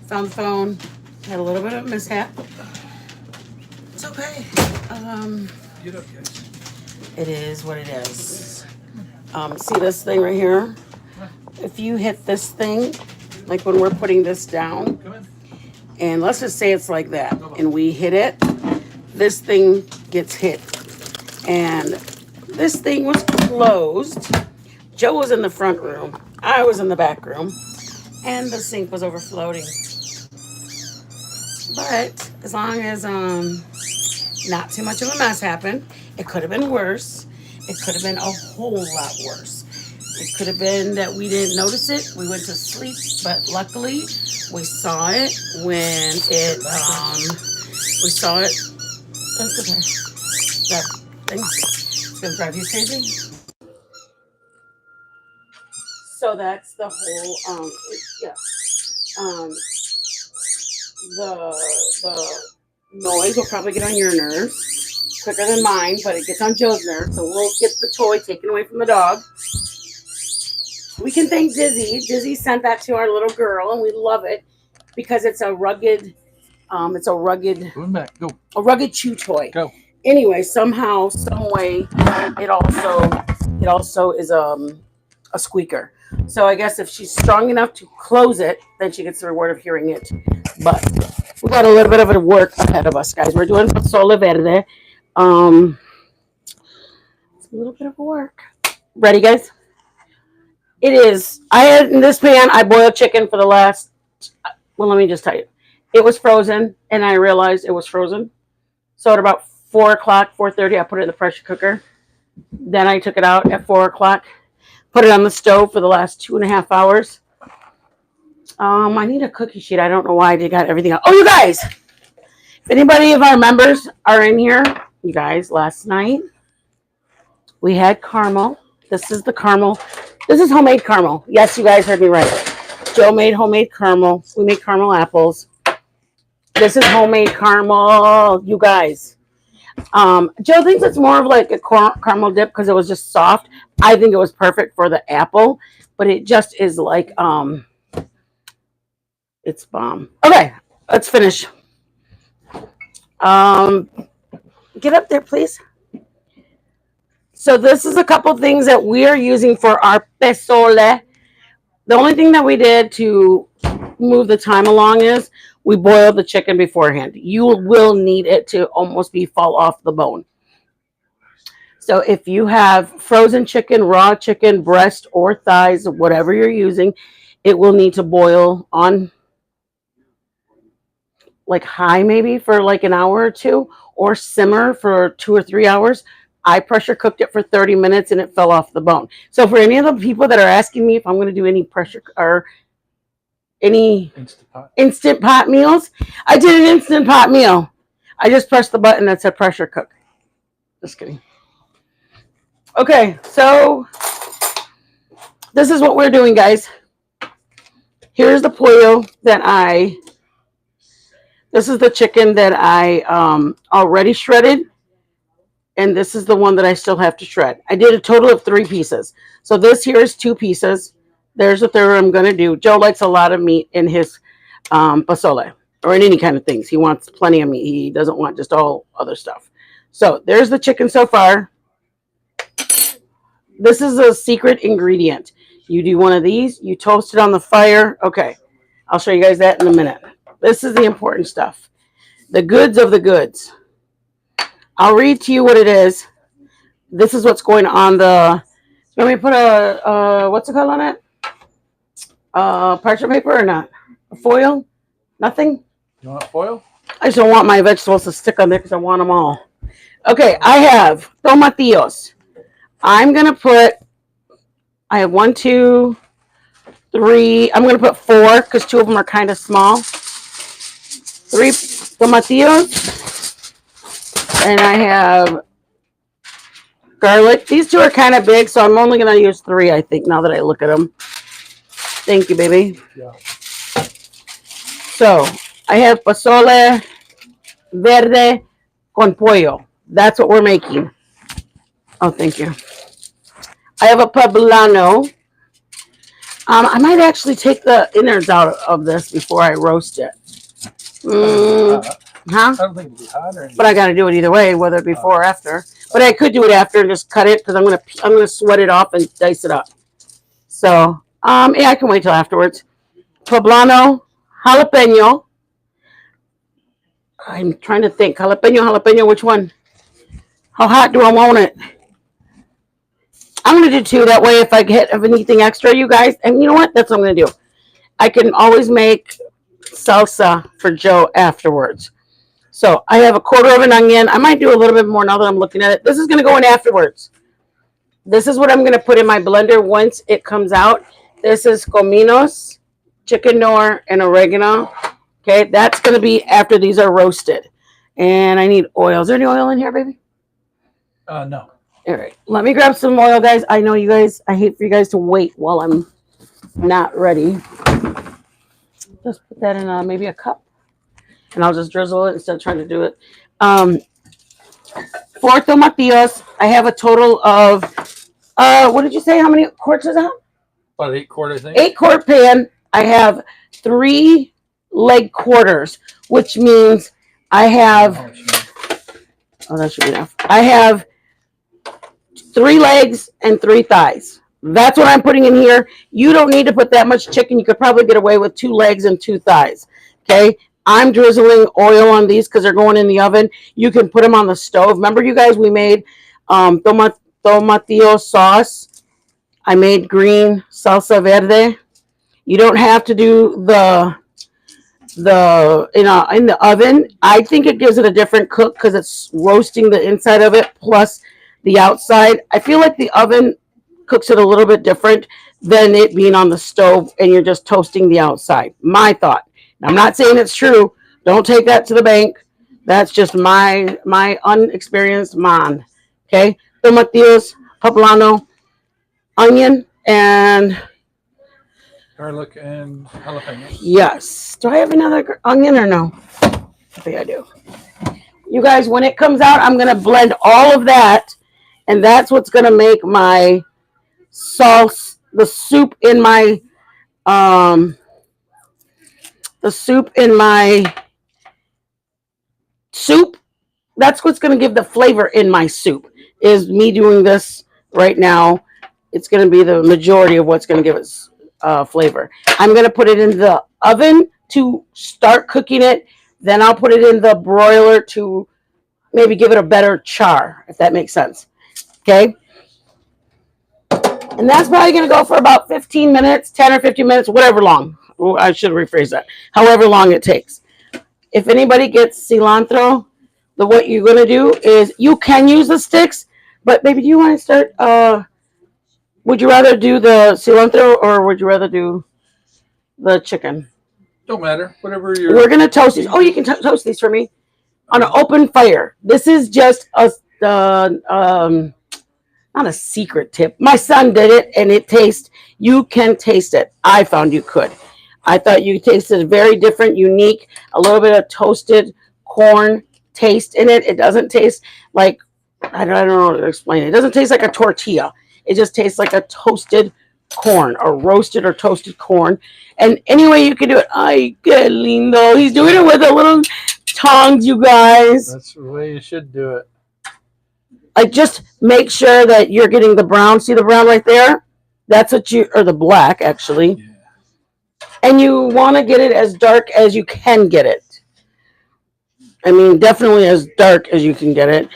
Found the phone. Had a little bit of a mishap. It's okay. Get up, guys. It is what it is. See this thing right here? If you hit this thing, like when we're putting this down, Come in. and let's just say it's like that, and we hit it, this thing gets hit. And this thing was closed. Joe was in the front room. I was in the back room. And the sink was overflowing. But as long as not too much of a mess happened, it could have been worse. It could have been a whole lot worse. It could have been that we didn't notice it. We went to sleep, but luckily we saw it when we saw it. That's okay. That thing, it's gonna drive you crazy. So that's the whole yeah. Um, the noise will probably get on your nerves quicker than mine, but it gets on Joe's nerves. So we'll get the toy taken away from the dog. We can thank Dizzy. Dizzy sent that to our little girl, and we love it because it's a rugged, Going back. Go. a rugged chew toy. Go. Anyway, somehow, some way, it also is a squeaker. So I guess if she's strong enough to close it, then she gets the reward of hearing it. But we got a little bit of a work ahead of us, guys. We're doing Pozole Verde. It's a little bit of a work. Ready, guys? It is. I had in this pan, I boiled chicken for the last, well, let me just tell you. It was frozen, and I realized it was frozen. So at about 4 o'clock, 4:30, I put it in the pressure cooker. Then I took it out at 4 o'clock. Put it on the stove for the last 2.5 hours. I need a cookie sheet. I don't know why they got everything out. Oh, you guys! If anybody of our members are in here, you guys, last night we had caramel. This is the caramel. This is homemade caramel. Yes, you guys heard me right. Joe made homemade caramel. We made caramel apples. This is homemade caramel, you guys. Joe thinks it's more of like a caramel dip because it was just soft. I think it was perfect for the apple, but it just is like it's bomb. Okay, let's finish. Get up there, please. So this is a couple things that we are using for our pozole. The only thing that we did to move the time along is we boiled the chicken beforehand. You will need it to almost be fall off the bone. So if you have frozen chicken, raw chicken, breast or thighs, whatever you're using, it will need to boil on like high maybe for like an hour or two, or simmer for 2 or 3 hours. I pressure cooked it for 30 minutes and it fell off the bone. So for any of the people that are asking me if I'm going to do any pressure or any instant pot meals, I did an instant pot meal. I just pressed the button that said pressure cook. Just kidding. Okay, so this is what we're doing, guys. Here's the pollo this is the chicken that I already shredded. And this is the one that I still have to shred. I did a total of 3 pieces. So this here is 2 pieces. There's the third I'm going to do. Joe likes a lot of meat in his pozole or in any kind of things. He wants plenty of meat. He doesn't want just all other stuff. So there's the chicken so far. This is a secret ingredient. You do one of these. You toast it on the fire. Okay. I'll show you guys that in a minute. This is the important stuff. The goods of the goods. I'll read to you what it is. This is what's going on the. Let me put a what's it called on it? Parchment paper or not? A foil? Nothing. You want foil? I just don't want my vegetables to stick on there because I want them all. Okay, I have tomatillos. I'm gonna put. I have 1, 2, 3. I'm gonna put 4 because 2 of them are kind of small. 3 tomatillos. And I have garlic. These 2 are kind of big, so I'm only going to use 3, I think, now that I look at them. Thank you, baby. Yeah. So, I have pozole verde con pollo. That's what we're making. Oh, thank you. I have a poblano. I might actually take the innards out of this before I roast it. Huh? I don't think it'd be hot or anything. But I got to do it either way, whether before or after. But I could do it after and just cut it because I'm gonna sweat it off and dice it up. So yeah, I can wait till afterwards. Poblano, jalapeno. I'm trying to think. Jalapeno, which one? How hot do I want it? I'm going to do 2. That way, if I get anything extra, you guys, and you know what? That's what I'm going to do. I can always make salsa for Joe afterwards. So I have a 1/4 of an onion. I might do a little bit more now that I'm looking at it. This is going to go in afterwards. This is what I'm going to put in my blender once it comes out. This is cominos, chicken nor, and oregano. Okay, that's going to be after these are roasted. And I need oil. Is there any oil in here, baby? No. All right, let me grab some oil, guys. I know you guys, I hate for you guys to wait while I'm not ready. Just put that in maybe a cup. And I'll just drizzle it instead of trying to do it. 4 tomatillos. I have a total of, what did you say? How many quarts is that? About 8-quart, I think. 8-quart pan. I have 3 leg quarters, which means I have, oh, that should be enough. I have 3 legs and 3 thighs. That's what I'm putting in here. You don't need to put that much chicken. You could probably get away with 2 legs and 2 thighs. Okay. I'm drizzling oil on these because they're going in the oven. You can put them on the stove. Remember, you guys, we made tomatillo sauce. I made green salsa verde. You don't have to do the in the oven. I think it gives it a different cook because it's roasting the inside of it plus the outside. I feel like the oven cooks it a little bit different than it being on the stove and you're just toasting the outside. My thought. I'm not saying it's true. Don't take that to the bank. That's just my unexperienced mind. Okay, tomatillos, poblano, onion, and garlic and jalapeno. Yes. Do I have another onion or no? I think I do. You guys, when it comes out, I'm gonna blend all of that, and that's what's gonna make my sauce, the soup in my soup. That's what's going to give the flavor in my soup is me doing this right now. It's going to be the majority of what's going to give it flavor. I'm going to put it in the oven to start cooking it. Then I'll put it in the broiler to maybe give it a better char, if that makes sense. Okay. And that's probably going to go for about 15 minutes, 10 or 15 minutes, whatever long. I should rephrase that. However long it takes. If anybody gets cilantro, what you're going to do is you can use the sticks, but baby, do you want to start? Would you rather do the cilantro or would you rather do the chicken? Don't matter. Whatever you're. We're going to toast these. Oh, you can toast these for me on an open fire. This is just not a secret tip. My son did it and it tastes, you can taste it. I found you could. I thought you tasted very different, unique, a little bit of toasted corn taste in it. It doesn't taste like, I don't know how to explain it. It doesn't taste like a tortilla. It just tastes like a toasted corn or roasted or toasted corn. And anyway, you can do it. Ay, que lindo. He's doing it with a little tongs, you guys. That's the way you should do it. Like, just make sure that you're getting the brown. See the brown right there? That's what or the black, actually. Yeah. And you want to get it as dark as you can get it. I mean, definitely as dark as you can get it.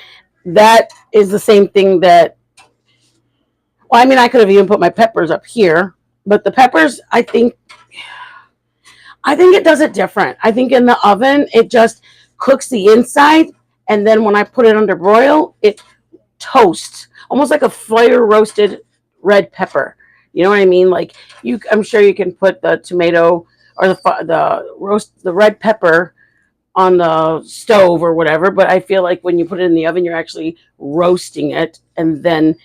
That is the same thing that, well, I mean, I could have even put my peppers up here. But the peppers, I think it does it different. I think in the oven, it just cooks the inside. And then when I put it under broil, it toasts. Almost like a fire roasted red pepper. You know what I mean? Like I'm sure you can put the tomato or the red pepper on the stove or whatever. But I feel like when you put it in the oven, you're actually roasting it, and then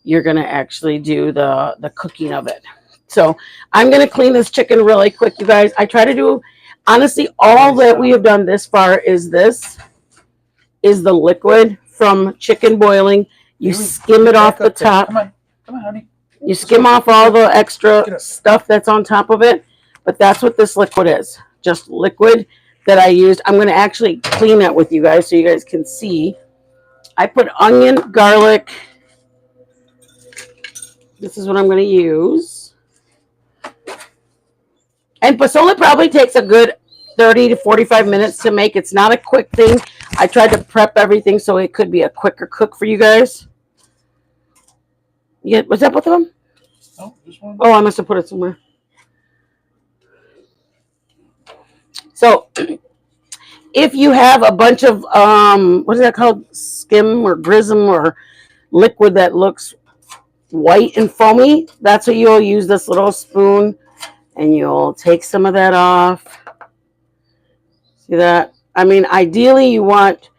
you're gonna actually do the cooking of it. So I'm gonna clean this chicken really quick, you guys. I try to do, honestly, all that we have done this far is the liquid from chicken boiling. You skim it off the top. Come on, honey. You skim off all the extra stuff that's on top of it, but that's what this liquid is. Just liquid that I used. I'm going to actually clean it with you guys so you guys can see. I put onion, garlic. This is what I'm going to use. And pozole probably takes a good 30 to 45 minutes to make. It's not a quick thing. I tried to prep everything so it could be a quicker cook for you guys. Yeah, was that both of them? No, just one. Oh, I must have put it somewhere. So if you have a bunch of what is that called, skim or grism or liquid that looks white and foamy, that's what you'll use this little spoon, and you'll take some of that off. See that? I mean, ideally you want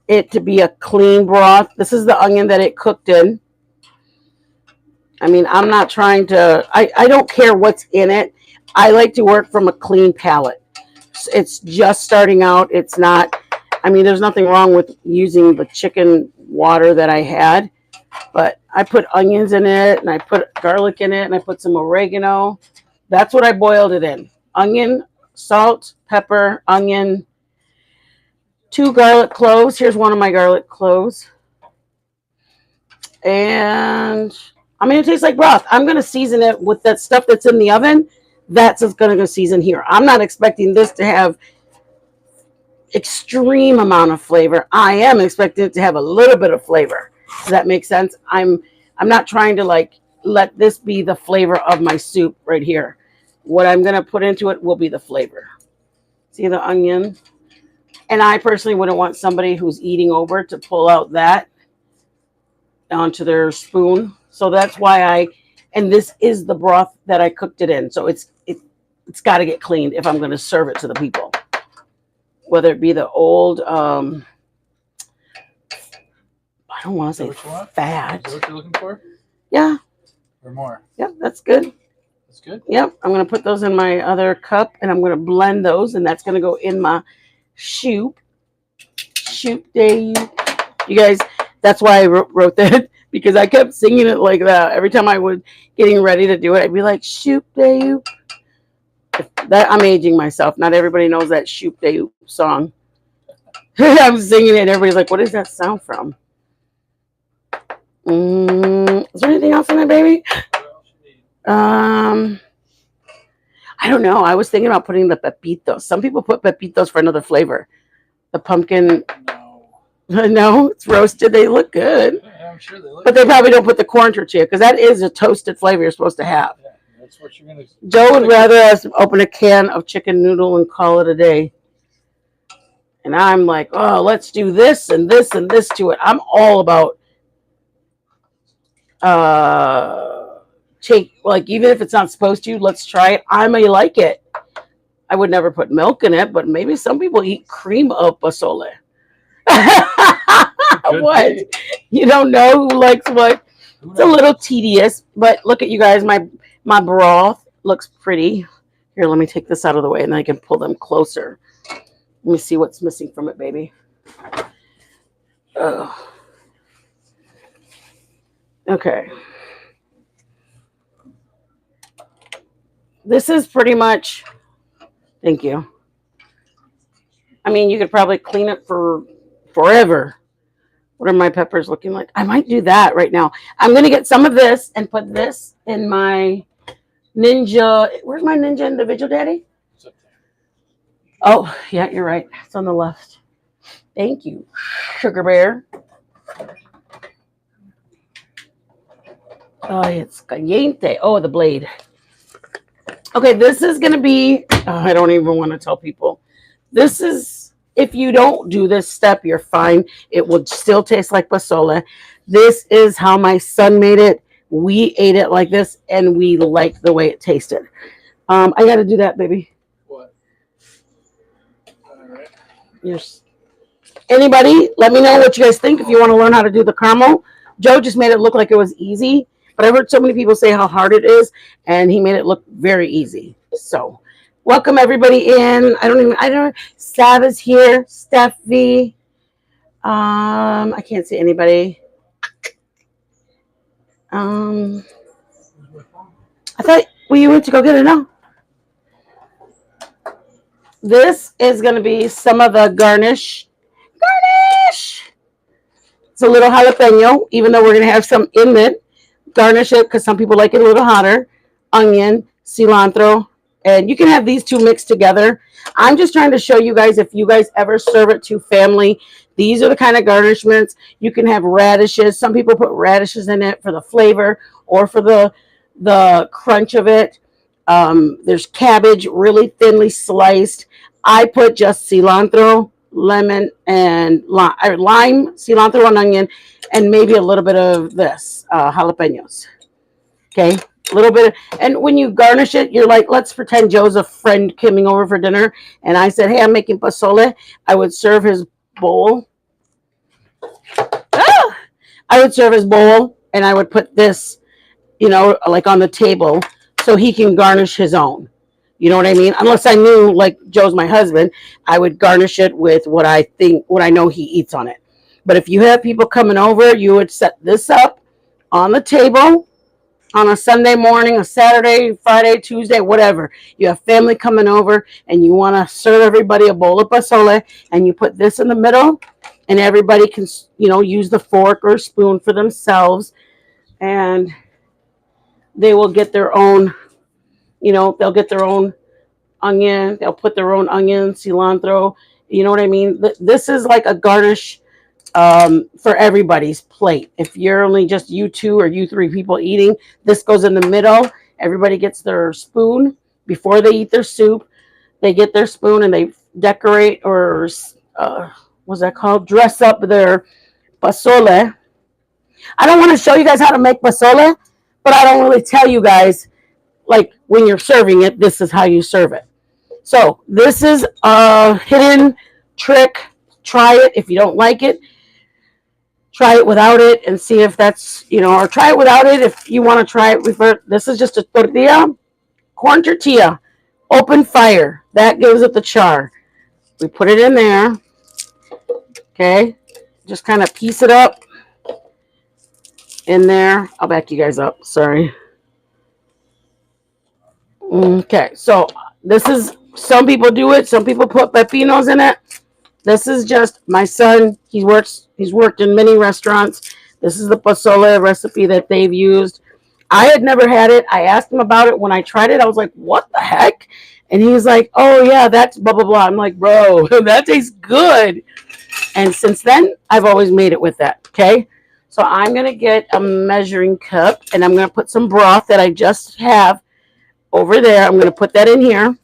it to be a clean broth. This is the onion that it cooked in. I mean, I'm not trying to, I don't care what's in it. I like to work from a clean palette. It's just starting out. It's not, I mean, there's nothing wrong with using the chicken water that I had, but I put onions in it, and I put garlic in it, and I put some oregano. That's what I boiled it in. Onion, salt, pepper, onion, 2 garlic cloves. Here's one of my garlic cloves. And I mean, it tastes like broth. I'm going to season it with that stuff that's in the oven. That's what's going to go season here. I'm not expecting this to have extreme amount of flavor. I am expecting it to have a little bit of flavor. Does that make sense? I'm not trying to like let this be the flavor of my soup right here. What I'm going to put into it will be the flavor. See the onion? And I personally wouldn't want somebody who's eating over to pull out that onto their spoon. So that's why and this is the broth that I cooked it in. So it's got to get cleaned if I'm going to serve it to the people. Whether it be the old, I don't want to say fat. Is that what you're looking for? Yeah. Or more? Yep, that's good. That's good? Yep, I'm going to put those in my other cup, and I'm going to blend those, and that's going to go in my soup. Soup day. You guys, that's why I wrote that, because I kept singing it like that. Every time I was getting ready to do it, I'd be like, soup day. That I'm aging myself. Not everybody knows that Shoop Day song. I'm singing it, and everybody's like, what is that sound from? Is there anything else in there, baby? I don't know. I was thinking about putting the pepitos. Some people put pepitos for another flavor. The pumpkin. No. No, it's roasted. They look good. Yeah, I'm sure they look but they probably don't put the corn tortilla, because that is a toasted flavor you're supposed to have. Yeah, that's what you're going to. Joe would rather us open a can of chicken noodle and call it a day. And I'm like, oh, let's do this and this and this to it. I'm all about even if it's not supposed to, let's try it. I may like it. I would never put milk in it, but maybe some people eat cream of pozole. What? Be. You don't know who likes what? It's a little tedious, but look at you guys. My broth looks pretty. Here, let me take this out of the way, and then I can pull them closer. Let me see what's missing from it, baby. Oh. Okay. This is pretty much, thank you. I mean, you could probably clean it for forever. What are my peppers looking like? I might do that right now. I'm going to get some of this and put this in my Ninja. Where's my Ninja individual, Daddy? Oh, yeah, you're right. It's on the left. Thank you, Sugar Bear. Oh, it's caliente. Oh, the blade. Okay, this is going to be, I don't even want to tell people. This is, if you don't do this step, you're fine. It would still taste like pozole. This is how my son made it. We ate it like this, and we liked the way it tasted. I got to do that, baby. What? All right. Yes. Anybody, let me know what you guys think if you want to learn how to do the caramel. Joe just made it look like it was easy, but I've heard so many people say how hard it is, and he made it look very easy. So, welcome everybody in. I don't know. Sav is here. Steph V. I can't see anybody. I thought you went to go get it now. This is going to be some of the garnish. Garnish! It's a little jalapeno, even though we're going to have some in it. Garnish it because some people like it a little hotter. Onion, cilantro, and you can have these two mixed together. I'm just trying to show you guys, if you guys ever serve it to family, these are the kind of garnishments. You can have radishes. Some people put radishes in it for the flavor or for the crunch of it. There's cabbage, really thinly sliced. I put just cilantro, lemon, and lime, cilantro, and onion, and maybe a little bit of this jalapenos. Okay, a little bit. And when you garnish it, you're like, let's pretend Joe's a friend coming over for dinner, and I said, hey, I'm making pozole. I would serve his bowl. I would serve his bowl, and I would put this, like on the table, so he can garnish his own. You know what I mean? Unless I knew, like Joe's my husband, I would garnish it with what I know he eats on it. But if you have people coming over, you would set this up on the table on a Sunday morning, a Saturday, Friday, Tuesday, whatever. You have family coming over and you want to serve everybody a bowl of pozole, and you put this in the middle, and everybody can, use the fork or spoon for themselves, and they will get their own, they'll get their own onion. They'll put their own onion, cilantro. You know what I mean? This is like a garnish for everybody's plate. If you're only just you two or you three people eating, this goes in the middle. Everybody gets their spoon before they eat their soup. They get their spoon and they decorate, or what's that called? Dress up their pozole. I don't want to show you guys how to make pozole, but I don't really tell you guys, like, when you're serving it, this is how you serve it. So this is a hidden trick. Try it. If you don't like it, try it without it and see if that's, or try it without it if you want to try it with it. This is just a tortilla, corn tortilla, open fire. That gives it the char. We put it in there. Okay. Just kind of piece it up in there. I'll back you guys up. Sorry. Okay. So this is, some people do it. Some people put pepinos in it. This is just my son. He's worked in many restaurants. This is the pozole recipe that they've used. I had never had it. I asked him about it. When I tried it, I was like, what the heck? And he's like, oh, yeah, that's blah, blah, blah. I'm like, bro, that tastes good. And since then, I've always made it with that. Okay. So I'm going to get a measuring cup, and I'm going to put some broth that I just have over there. I'm going to put that in here.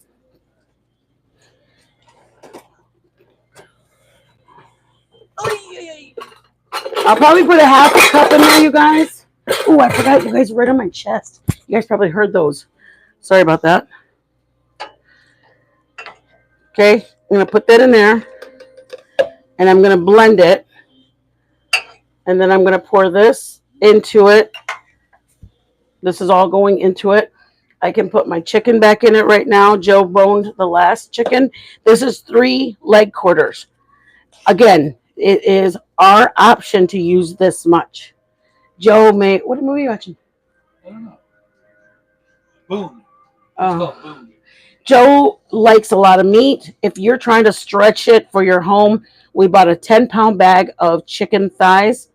I'll probably put a half a cup in there, you guys. Oh, I forgot, you guys, right on my chest. You guys probably heard those. Sorry about that. Okay, I'm going to put that in there. And I'm going to blend it. And then I'm going to pour this into it. This is all going into it. I can put my chicken back in it right now. Joe boned the last chicken. This is 3 leg quarters. Again, it is our option to use this much. Joe may. What movie are you watching? I don't know. Boom. Boom. Joe likes a lot of meat. If you're trying to stretch it for your home, we bought a 10-pound bag of chicken thighs.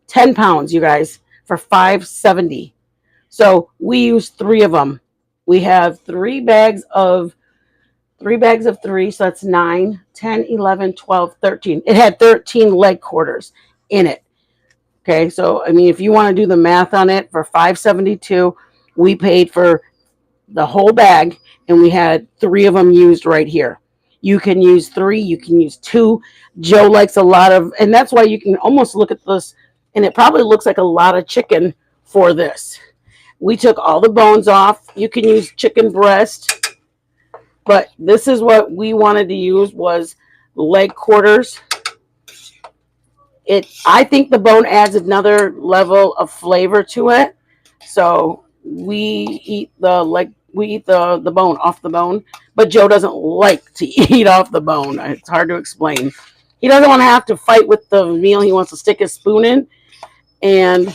10 pounds, you guys, for $5.70. So we use 3 of them. We have 3 bags of 3, so that's 9, 10, 11, 12, 13. It had 13 leg quarters in it. Okay, so I mean, if you want to do the math on it, for $5.72, we paid for the whole bag, and we had 3 of them used right here. You can use 3, you can use 2. Joe likes a lot of, and that's why you can almost look at this, and it probably looks like a lot of chicken for this. We took all the bones off. You can use chicken breast, but this is what we wanted to use, was leg quarters. I think the bone adds another level of flavor to it. So we eat the bone off the bone, but Joe doesn't like to eat off the bone. It's hard to explain. He doesn't want to have to fight with the meal. He wants to stick his spoon in. And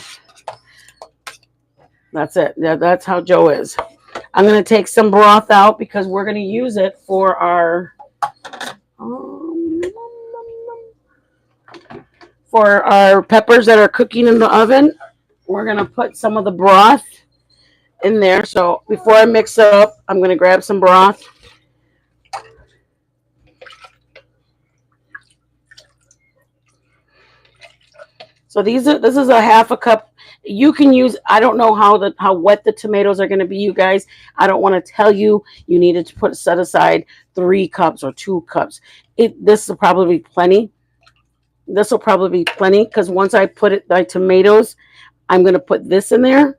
That's it. Yeah, that's how Joe is. I'm going to take some broth out because we're going to use it for um, our peppers that are cooking in the oven. We're going to put some of the broth in there. So before I mix it up, I'm going to grab some broth. So this is a half a cup. You can use, I don't know how wet the tomatoes are going to be, you guys. I don't want to tell you. You needed to set aside 3 cups or 2 cups. This will probably be plenty. This will probably be plenty because once I put it my tomatoes, I'm going to put this in there,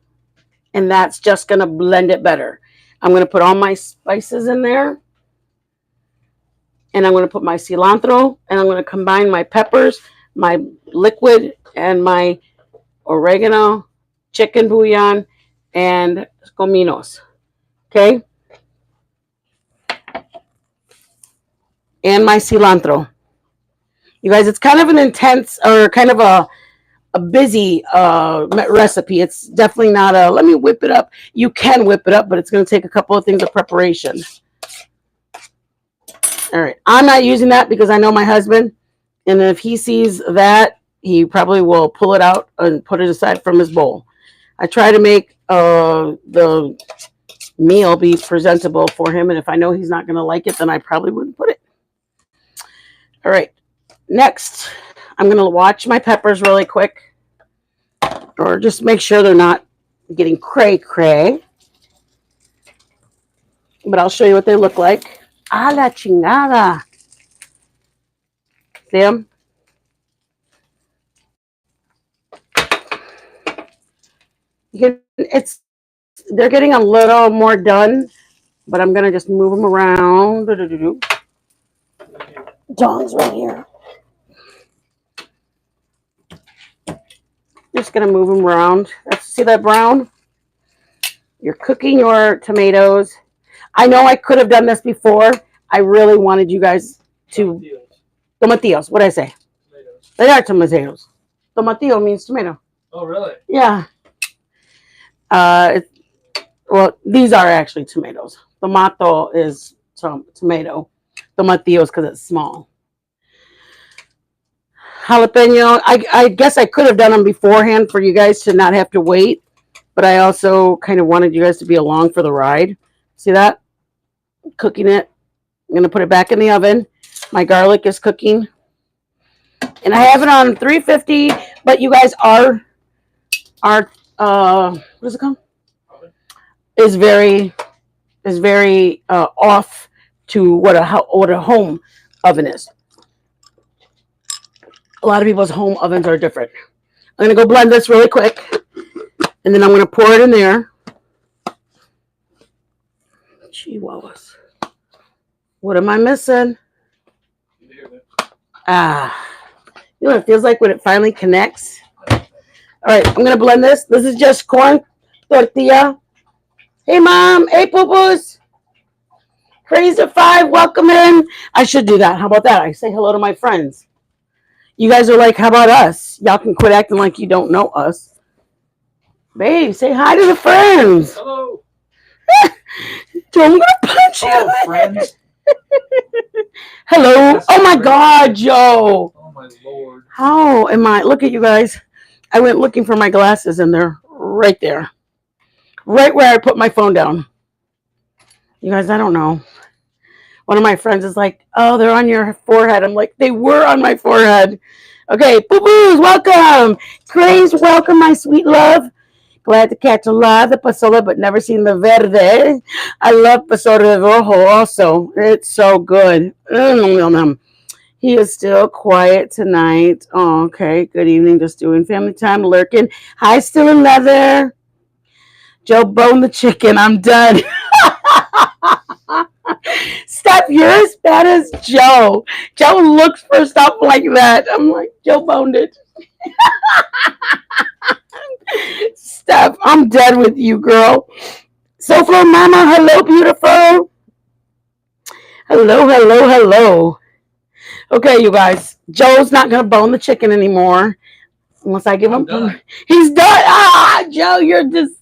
and that's just going to blend it better. I'm going to put all my spices in there, and I'm going to put my cilantro, and I'm going to combine my peppers, my liquid, and my oregano, chicken bouillon, and cominos. Okay? And my cilantro. You guys, it's kind of an intense or kind of a busy recipe. It's definitely not a, let me whip it up. You can whip it up, but it's going to take a couple of things of preparation. All right. I'm not using that because I know my husband, and if he sees that, he probably will pull it out and put it aside from his bowl. I try to make the meal be presentable for him, and if I know he's not going to like it, then I probably wouldn't put it. All right. Next, I'm going to watch my peppers really quick, or just make sure they're not getting cray-cray. But I'll show you what they look like. A la chingada. See them? They're getting a little more done, but I'm going to just move them around. John's right here. Just going to move them around. See that brown? You're cooking your tomatoes. I know I could have done this before. I really wanted you guys to... Tomatillos. What did I say? Tomatoes. They are tomatoes. Tomatillo means tomato. Oh, really? Yeah. Well, these are actually tomatoes. Tomato is tomato. Tomatillo is because it's small. Jalapeno. I guess I could have done them beforehand for you guys to not have to wait, but I also kind of wanted you guys to be along for the ride. See that? Cooking it. I'm going to put it back in the oven. My garlic is cooking. And I have it on 350, but you guys are what is it called? Is very off to what a home oven is. A lot of people's home ovens are different. I'm going to go blend this really quick, and then I'm going to pour it in there. Chihuahuas. What am I missing? You know what it feels like when it finally connects? All right, I'm going to blend this. This is just corn tortilla. Hey, Mom. Hey, poo-poos. Crazy 5, welcome in. I should do that. How about that? I say hello to my friends. You guys are like, how about us? Y'all can quit acting like you don't know us. Babe, say hi to the friends. Hello. Joe, I'm going to punch you. Oh, friends. Hello. Oh, my God, Joe. Oh, my Lord. How am I? Look at you guys. I went looking for my glasses, and they're right there. Right where I put my phone down. You guys, I don't know. One of my friends is like, oh, they're on your forehead. I'm like, they were on my forehead. Okay, boo-boos, welcome. Grace, welcome, my sweet love. Glad to catch a lot of the Pozole, but never seen the Verde. I love Pozole Rojo also. It's so good. He is still quiet tonight. Oh, okay, good evening. Just doing family time, lurking. Hi, still in leather. Joe boned the chicken. I'm done. Steph, you're as bad as Joe. Joe looks for stuff like that. I'm like, Joe boned it. Steph, I'm dead with you, girl. So for Mama, hello, beautiful. Hello, hello, hello. Okay, you guys. Joe's not going to bone the chicken anymore. Unless I give him... Done. He's done. Ah, Joe, you're just...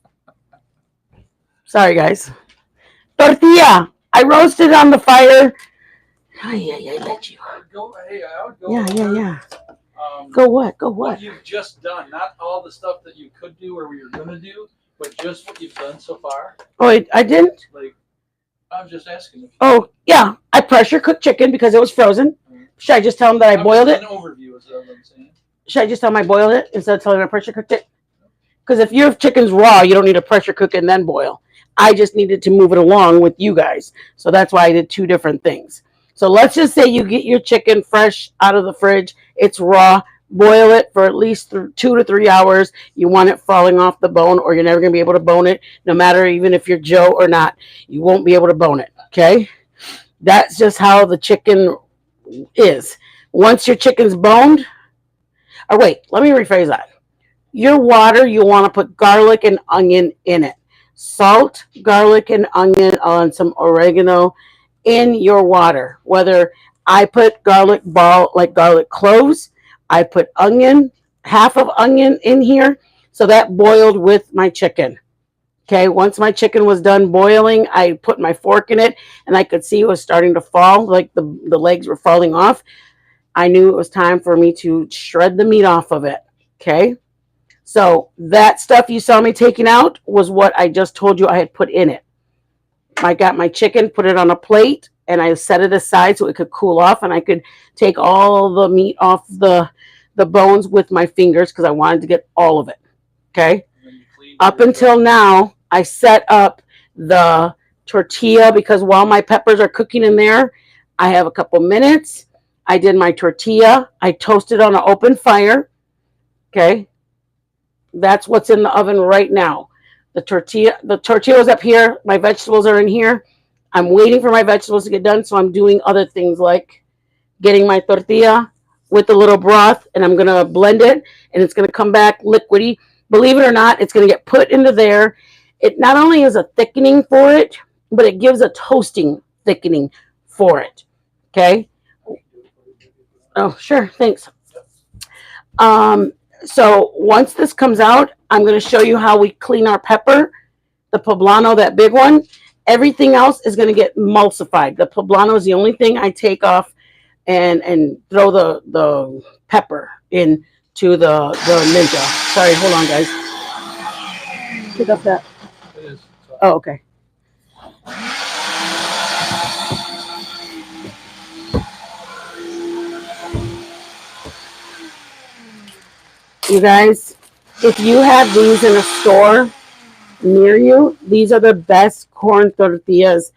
Sorry, guys. Tortilla. I roasted on the fire. I let you. I would go Yeah, over, yeah. Go what? Go what what? you've just done, not all the stuff that you could do or you're gonna do, but just what you've done so far. Oh, I didn't? Like, I'm just asking. If you Oh, yeah. I pressure cooked chicken because it was frozen. Should I just tell them that I I'm boiled just it? An overview is what I'm saying. Should I just tell them I boiled it instead of telling them I pressure cooked it? Because if your chicken's raw, you don't need to pressure cook it and then boil. I just needed to move it along with you guys. So that's why I did two different things. So let's just say you get your chicken fresh out of the fridge. It's raw. Boil it for at least 2 to 3 hours. You want it falling off the bone, or you're never going to be able to bone it, no matter even if you're Joe or not. You won't be able to bone it. Okay? That's just how the chicken is. Once your chicken's boned, or wait, let me rephrase that. Your water, you want to put garlic and onion in it. Salt, garlic, and onion on some oregano in your water. Whether I put garlic ball, like garlic cloves, I put onion, half of onion in here. So that boiled with my chicken. Okay, once my chicken was done boiling, I put my fork in it and I could see it was starting to fall, like the legs were falling off. I knew it was time for me to shred the meat off of it. Okay. So that stuff you saw me taking out was what I just told you I had put in it. I got my chicken, put it on a plate, and I set it aside so it could cool off, and I could take all the meat off the bones with my fingers because I wanted to get all of it. Okay. Up until now, I set up the tortilla because while my peppers are cooking in there, I have a couple minutes. I did my tortilla. I toasted on an open fire. Okay. That's what's in the oven right now. The tortilla is up here. My vegetables are in here. I'm waiting for my vegetables to get done, so I'm doing other things like getting my tortilla with a little broth, and I'm gonna blend it, and it's gonna come back liquidy. Believe it or not, it's gonna get put into there. It not only is a thickening for it, but it gives a toasting thickening for it. Okay. Oh, sure. Thanks. Um, so once this comes out, I'm going to show you how we clean our pepper, the poblano, that big one. Everything else is going to get emulsified. The poblano is the only thing I take off and throw the pepper into the ninja. Sorry, hold on, guys. Pick up that. It is. Oh, okay. You guys, if you have these in a store near you, these are the best corn tortillas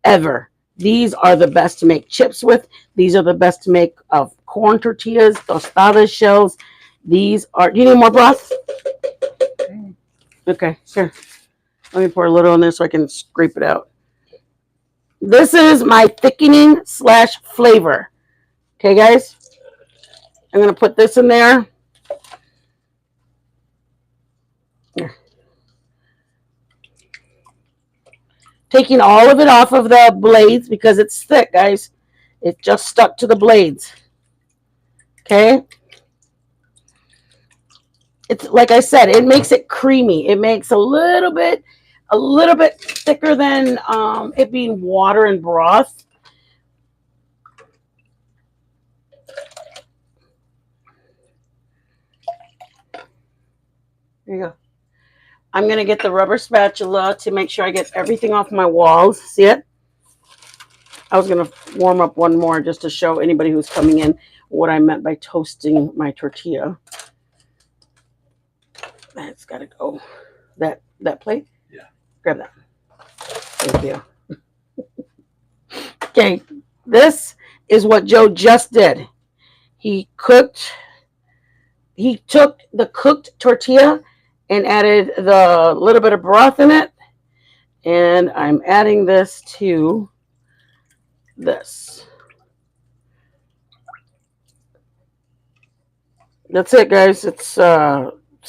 ever. These are the best to make chips with. These are the best to make of corn tortillas, tostadas shells. These are. Do you need more broth? Okay, here. Let me pour a little in there so I can scrape it out. This is my thickening / flavor. Okay, guys. I'm gonna put this in there. Here. Taking all of it off of the blades because it's thick, guys. It just stuck to the blades. Okay. It's like I said, it makes it creamy. It makes a little bit thicker than it being water and broth. There you go. I'm gonna get the rubber spatula to make sure I get everything off my walls. See it? I was gonna warm up one more just to show anybody who's coming in what I meant by toasting my tortilla. That's gotta go. That plate? Yeah. Grab that. Thank you. Okay, this is what Joe just did. He took the cooked tortilla and added the little bit of broth in it. And I'm adding this to this. That's it, guys. It's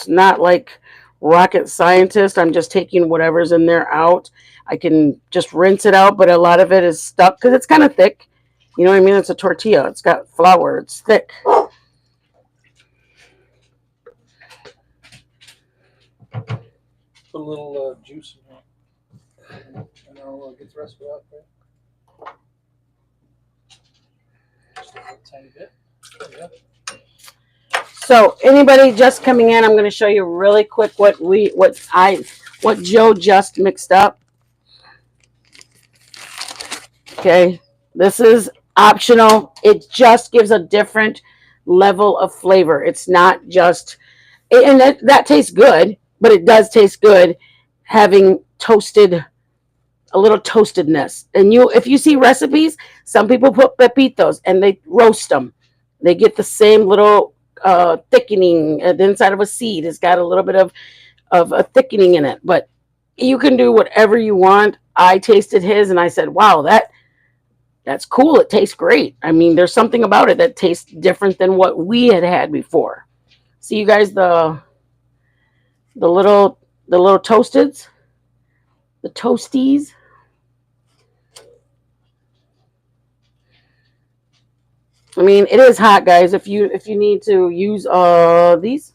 not like rocket scientist. I'm just taking whatever's in there out. I can just rinse it out, but a lot of it is stuck because it's kind of thick. You know what I mean? It's a tortilla. It's got flour. It's thick. Put a little juice in there. And I'll get the rest of it out there. Just a little tiny bit. There we go. So anybody just coming in, I'm going to show you really quick what Joe just mixed up. Okay, this is optional. It just gives a different level of flavor. It's not just, and that tastes good, but it does taste good having toasted, a little toastedness. And if you see recipes, some people put pepitos and they roast them. They get the same little thickening at the inside of a seed. It's got a little bit of a thickening in it, but you can do whatever you want. I tasted his and I said, wow, that's cool. It tastes great. I mean, there's something about it that tastes different than what we had before. See, you guys, the little toasteds, the toasties. I mean, it is hot, guys. If you need to use these,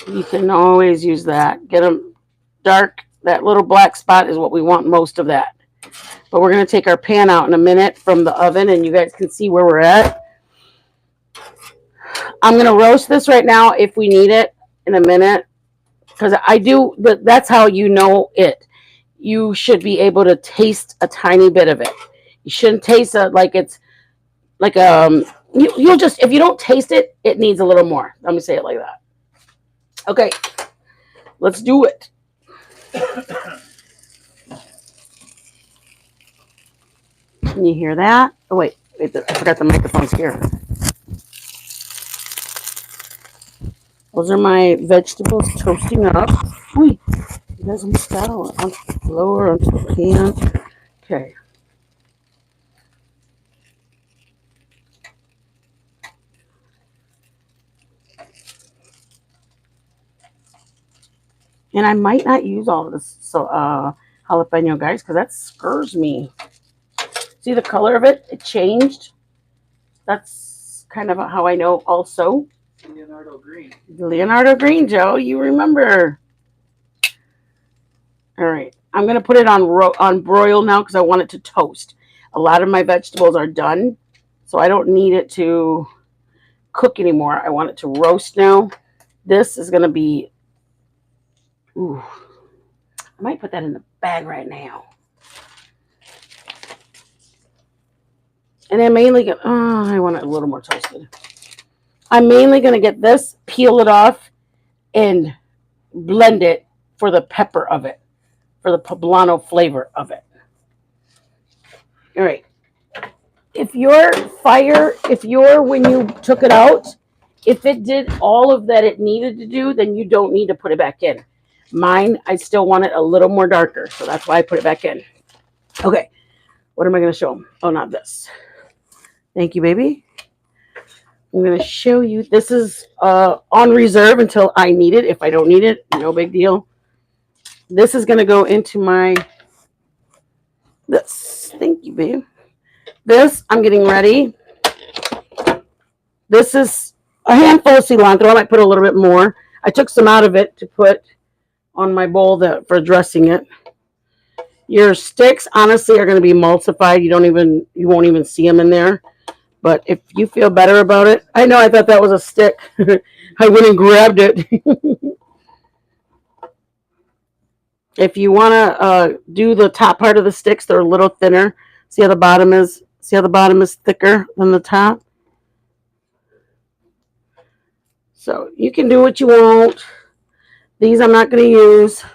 you can always use that. Get them dark. That little black spot is what we want most of that. But we're going to take our pan out in a minute from the oven, and you guys can see where we're at. I'm going to roast this right now if we need it in a minute, because that's how you know it. You should be able to taste a tiny bit of it. You shouldn't taste it like it's like you'll just, if you don't taste it, it needs a little more. Let me say it like that. Okay, let's do it. Can you hear that? Oh wait, I forgot the microphone's here. Those are my vegetables toasting up. Uy, you guys missed that on lower onto the pan. Okay. And I might not use all of this jalapeno, guys, because that scares me. See the color of it? It changed. That's kind of how I know also. Leonardo Green. Leonardo Green, Joe. You remember. All right. I'm going to put it on broil now because I want it to toast. A lot of my vegetables are done, so I don't need it to cook anymore. I want it to roast now. This is going to be... Ooh. I might put that in the bag right now. And I'm mainly going to... Oh, I want it a little more toasted. I'm mainly going to get this, peel it off, and blend it for the pepper of it, for the poblano flavor of it. All right. If when you took it out, if it did all of that it needed to do, then you don't need to put it back in. Mine, I still want it a little more darker, so that's why I put it back in. Okay. What am I going to show them? Oh, not this. Thank you, baby. I'm going to show you. This is on reserve until I need it. If I don't need it, no big deal. This is going to go into this. Thank you, babe. This, I'm getting ready. This is a handful of cilantro. I might put a little bit more. I took some out of it to put on my bowl for dressing it. Your sticks, honestly, are going to be emulsified. You won't even see them in there. But if you feel better about it, I know I thought that was a stick. I went and grabbed it. If you want to do the top part of the sticks, they're a little thinner. See how the bottom is? See how the bottom is thicker than the top? So you can do what you want. These I'm not going to use.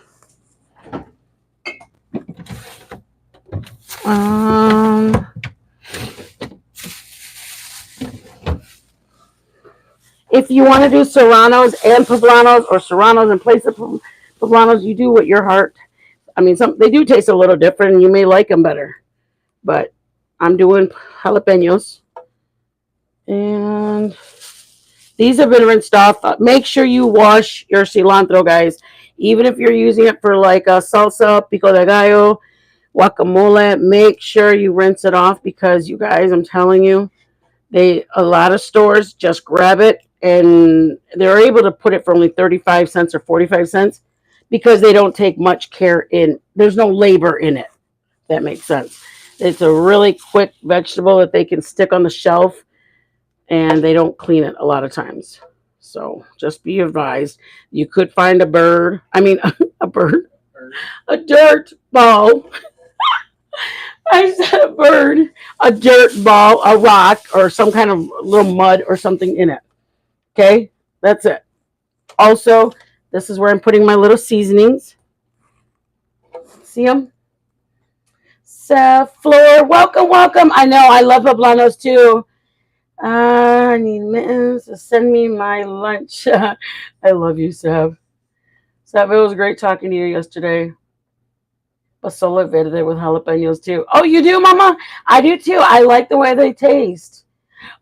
If you want to do serranos and poblanos, or serranos in place of poblanos, you do what your heart. I mean, they do taste a little different, and you may like them better. But I'm doing jalapenos, and these have been rinsed off. Make sure you wash your cilantro, guys. Even if you're using it for like a salsa, pico de gallo, guacamole, make sure you rinse it off, because you guys, I'm telling you, a lot of stores just grab it and they're able to put it for only 35 cents or 45 cents. because they don't take much care in. There's no labor in it. If that makes sense. It's a really quick vegetable that they can stick on the shelf, and they don't clean it a lot of times. So just be advised. You could find a bird. I mean, a bird, a dirt ball. I said a bird, a dirt ball, a rock, or some kind of little mud or something in it. Okay, that's it. Also, this is where I'm putting my little seasonings. See them? So, Floor, welcome, welcome. I know I love poblanos too. I need mittens to send me my lunch. I love you, Seb. Seb, it was great talking to you yesterday. Pozole Verde with jalapenos too. Oh, you do, Mama? I do too. I like the way they taste.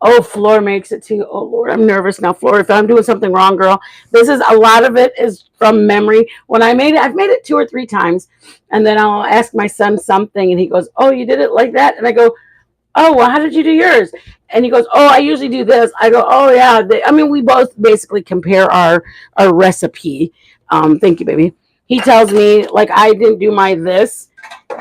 Oh, Floor makes it too. Oh, Lord, I'm nervous now. Floor, if I'm doing something wrong, girl, this is a lot of it is from memory. When I made it, I've made it 2 or 3 times. And then I'll ask my son something, and he goes, oh, you did it like that? And I go, oh, well, how did you do yours? And he goes, oh, I usually do this. I go, oh, yeah. I mean, we both basically compare our recipe. Thank you, baby. He tells me, like, I didn't do my this.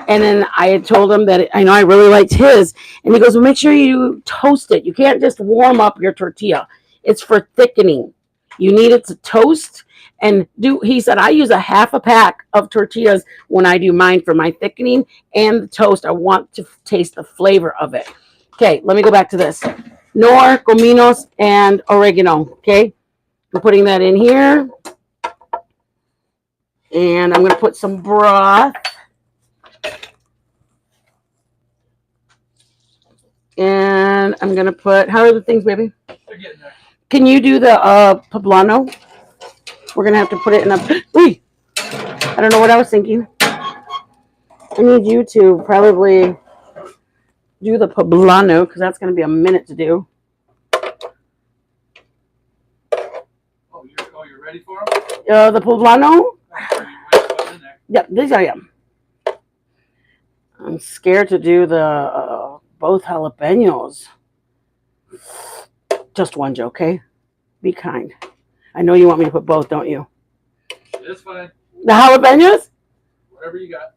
And then I had told him that I know I really liked his. And he goes, well, make sure you toast it. You can't just warm up your tortilla. It's for thickening. You need it to toast. And he said, I use a half a pack of tortillas when I do mine for my thickening and the toast. I want to taste the flavor of it. Okay, let me go back to this. Nor, cominos, and oregano. Okay, I'm putting that in here. And I'm going to put some broth. And I'm going to put, how are the things, baby? They're getting there. Can you do the poblano? We're going to have to put it in a, wait, I don't know what I was thinking. I need you to probably do the poblano because that's going to be a minute to do. Oh, you're ready for them? The poblano? Yep, these I am. I'm scared to do the both jalapenos. Just one, Joe, okay? Be kind. I know you want me to put both, don't you? It's fine. The jalapenos? Whatever you got.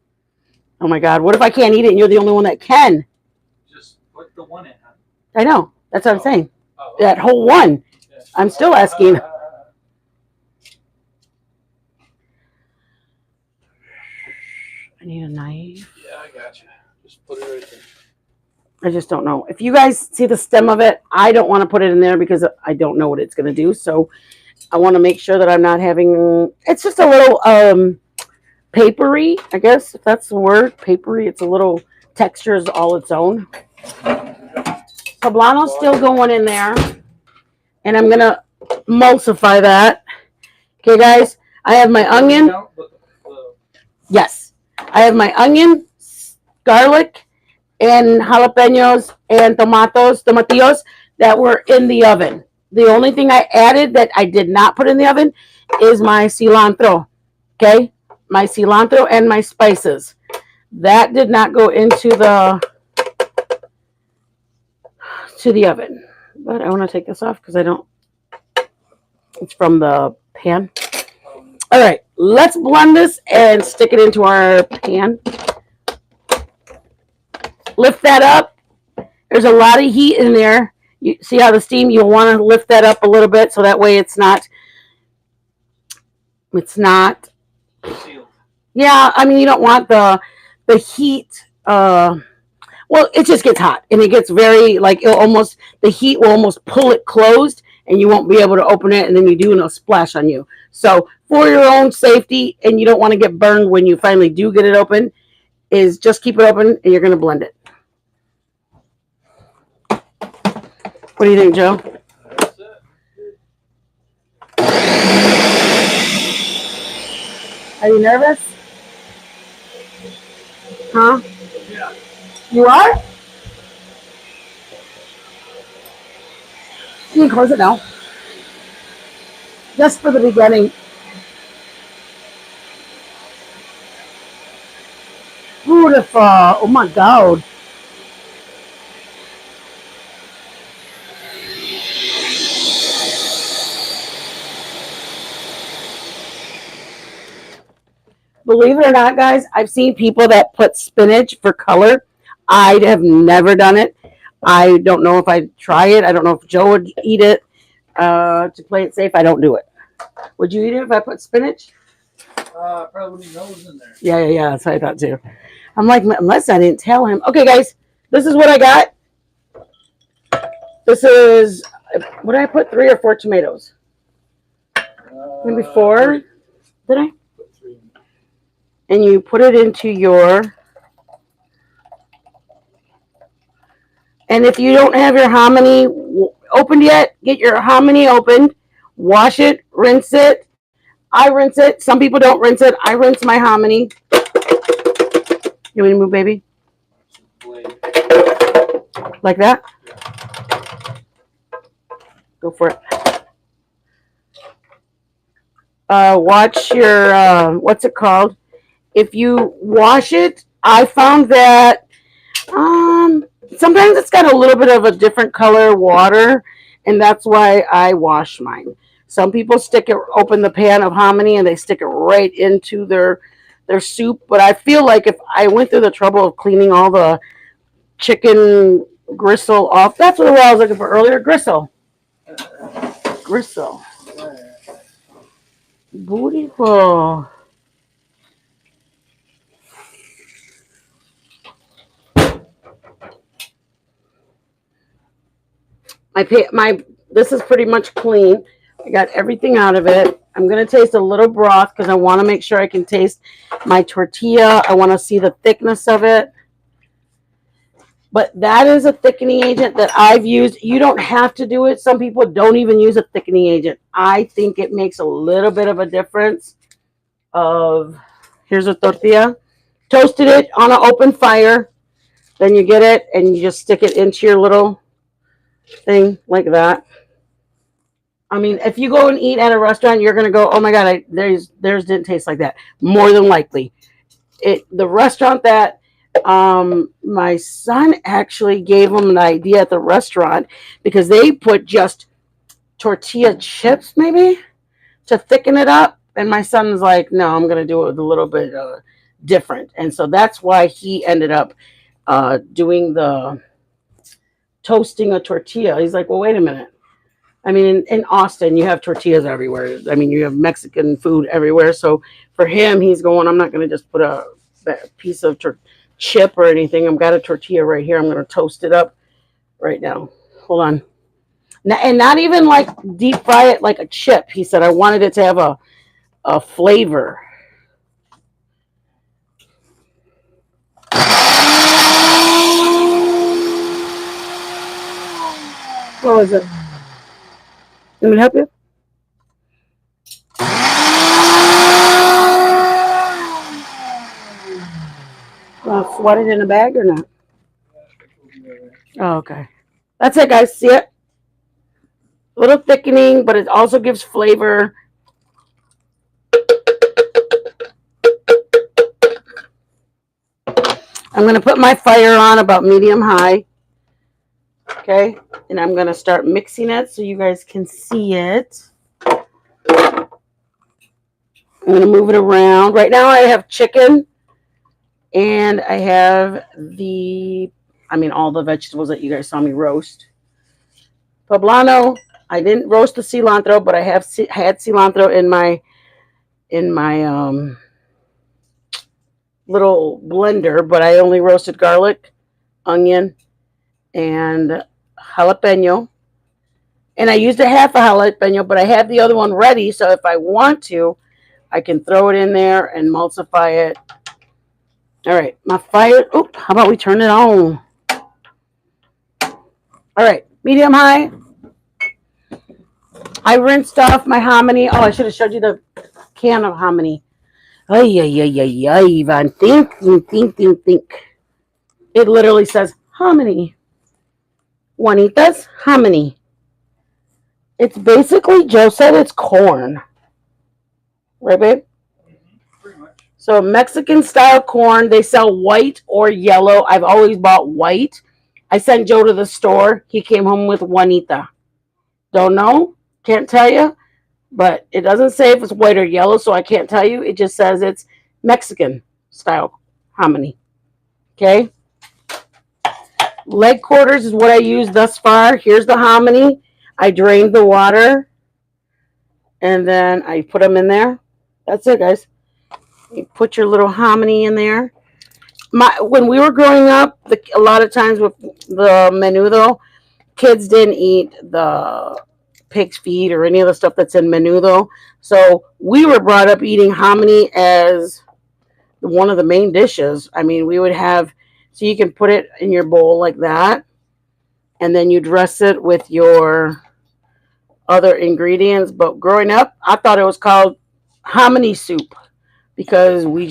Oh my God, what if I can't eat it and you're the only one that can? Just put the one in, huh? I know. That's what I'm saying. Oh, That whole one. yeah. I'm still asking. I need a knife. Yeah, I got you. Just put it right there. I just don't know. If you guys see the stem of it, I don't want to put it in there because I don't know what it's going to do. So I want to make sure that I'm not having, it's just a little papery, I guess, if that's the word, papery. It's a little texture is all its own. Poblano's still going in there. And I'm going to emulsify that. Okay, guys, I have my onion. Yes. I have my onion, garlic, and jalapenos and tomatillos that were in the oven. The only thing I added that I did not put in the oven is my cilantro. Okay? My cilantro and my spices. That did not go into the oven. But I want to take this off because I don't, it's from the pan. All right, let's blend this and stick it into our pan. Lift that up. There's a lot of heat in there. You see how the steam, you'll want to lift that up a little bit so that way it's not Sealed. Yeah, I mean, you don't want the heat, well, it just gets hot and it gets very, like, the heat will almost pull it closed and you won't be able to open it and then you do a splash on you. So for your own safety, and you don't want to get burned when you finally do get it open, is just keep it open and you're going to blend it. What do you think, Joe? That's it. Are you nervous? Huh? Yeah. You are? You can close it now. Just for the beginning. Beautiful. Oh my God. believe it or not, guys, I've seen people that put spinach for color. I have never done it. I don't know if I'd try it. I don't know if Joe would eat it. To play it safe, I don't do it. Would you eat it if I put spinach? Probably nose in there. Yeah. That's what I thought too. I'm like, unless I didn't tell him. Okay, guys, this is what I got. This is, what did I put? 3 or 4 tomatoes? Maybe 4. Did I? And you put it into your, and if you don't have your hominy opened yet, get your hominy opened, wash it, rinse it. I rinse it. Some people don't rinse it. I rinse my hominy. You want me to move, baby? Like that? Go for it. Watch your, what's it called? If you wash it, I found that sometimes it's got a little bit of a different color water, and that's why I wash mine. Some people open the pan of hominy and they stick it right into their soup. But I feel like if I went through the trouble of cleaning all the chicken gristle off, that's what I was looking for earlier. Gristle. Beautiful. This is pretty much clean. I got everything out of it. I'm going to taste a little broth because I want to make sure I can taste my tortilla. I want to see the thickness of it. But that is a thickening agent that I've used. You don't have to do it. Some people don't even use a thickening agent. I think it makes a little bit of a difference. Here's a tortilla. Toasted it on an open fire. Then you get it and you just stick it into your little thing like that. I mean, if you go and eat at a restaurant, you're going to go, oh my God, theirs didn't taste like that. More than likely. The restaurant that my son actually gave him an idea at the restaurant because they put just tortilla chips maybe to thicken it up. And my son's like, no, I'm going to do it with a little bit different. And so that's why he ended up doing the toasting a tortilla. He's like, well, wait a minute. I mean, in Austin, you have tortillas everywhere. I mean, you have Mexican food everywhere. So for him, he's going, I'm not going to just put a piece of chip or anything. I've got a tortilla right here. I'm going to toast it up right now. Hold on. And not even like deep fry it like a chip. He said, I wanted it to have a flavor. What was it? Let me help you. Sweat it in a bag or not? Oh, okay. That's it, guys. See it? A little thickening, but it also gives flavor. I'm going to put my fire on about medium high. Okay. And I'm going to start mixing it so you guys can see it. I'm going to move it around. Right now I have chicken and I have all the vegetables that you guys saw me roast. Poblano. I didn't roast the cilantro, but I have had cilantro in my little blender, but I only roasted garlic, onion, and jalapeno. And I used a half a jalapeno, but I have the other one ready, so if I want to, I can throw it in there and emulsify it. All right, my fire. Oop, how about we turn it on? All right, medium high. I rinsed off my hominy. Oh, I should have showed you the can of hominy. Ay, Ivan. Think. It literally says hominy. Juanita's hominy. It's basically, Joe said it's corn. Right, babe? Pretty much. So Mexican style corn. They sell white or yellow. I've always bought white. I sent Joe to the store. He came home with Juanita. Don't know. Can't tell you. But it doesn't say if it's white or yellow, so I can't tell you. It just says it's Mexican style hominy. Okay. Leg quarters is what I use thus far. Here's the hominy. I drained the water and then I put them in there. That's it, guys. You put your little hominy in there. When we were growing up, a lot of times with the menudo, kids didn't eat the pig's feet or any of the stuff that's in menudo. So we were brought up eating hominy as one of the main dishes. I mean, we would have, so you can put it in your bowl like that, and then you dress it with your other ingredients. But growing up, I thought it was called hominy soup because we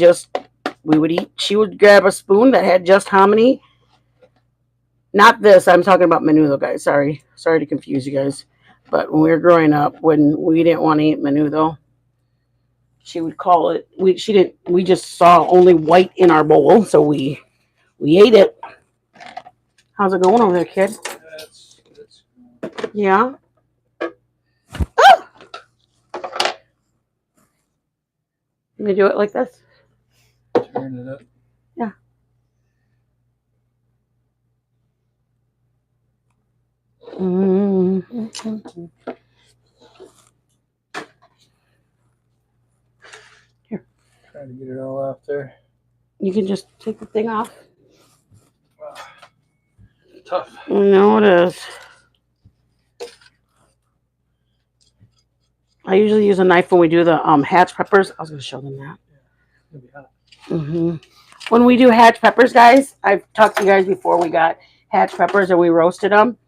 would eat. She would grab a spoon that had just hominy. Not this. I'm talking about menudo, guys. Sorry to confuse you guys. But when we were growing up, when we didn't want to eat menudo, she would call it. She didn't. We just saw only white in our bowl, so we ate it. How's it going over there, kid? That's Yeah. Let me do it like this. turn it up. Yeah. Mm-hmm. Here. Trying to get it all out there. You can just take the thing off. Wow. Tough. I know it is. I usually use a knife when we do the hatch peppers. I was going to show them that. It'll be hot. Mm-hmm. When we do hatch peppers, guys, I've talked to you guys before. We got hatch peppers and we roasted them.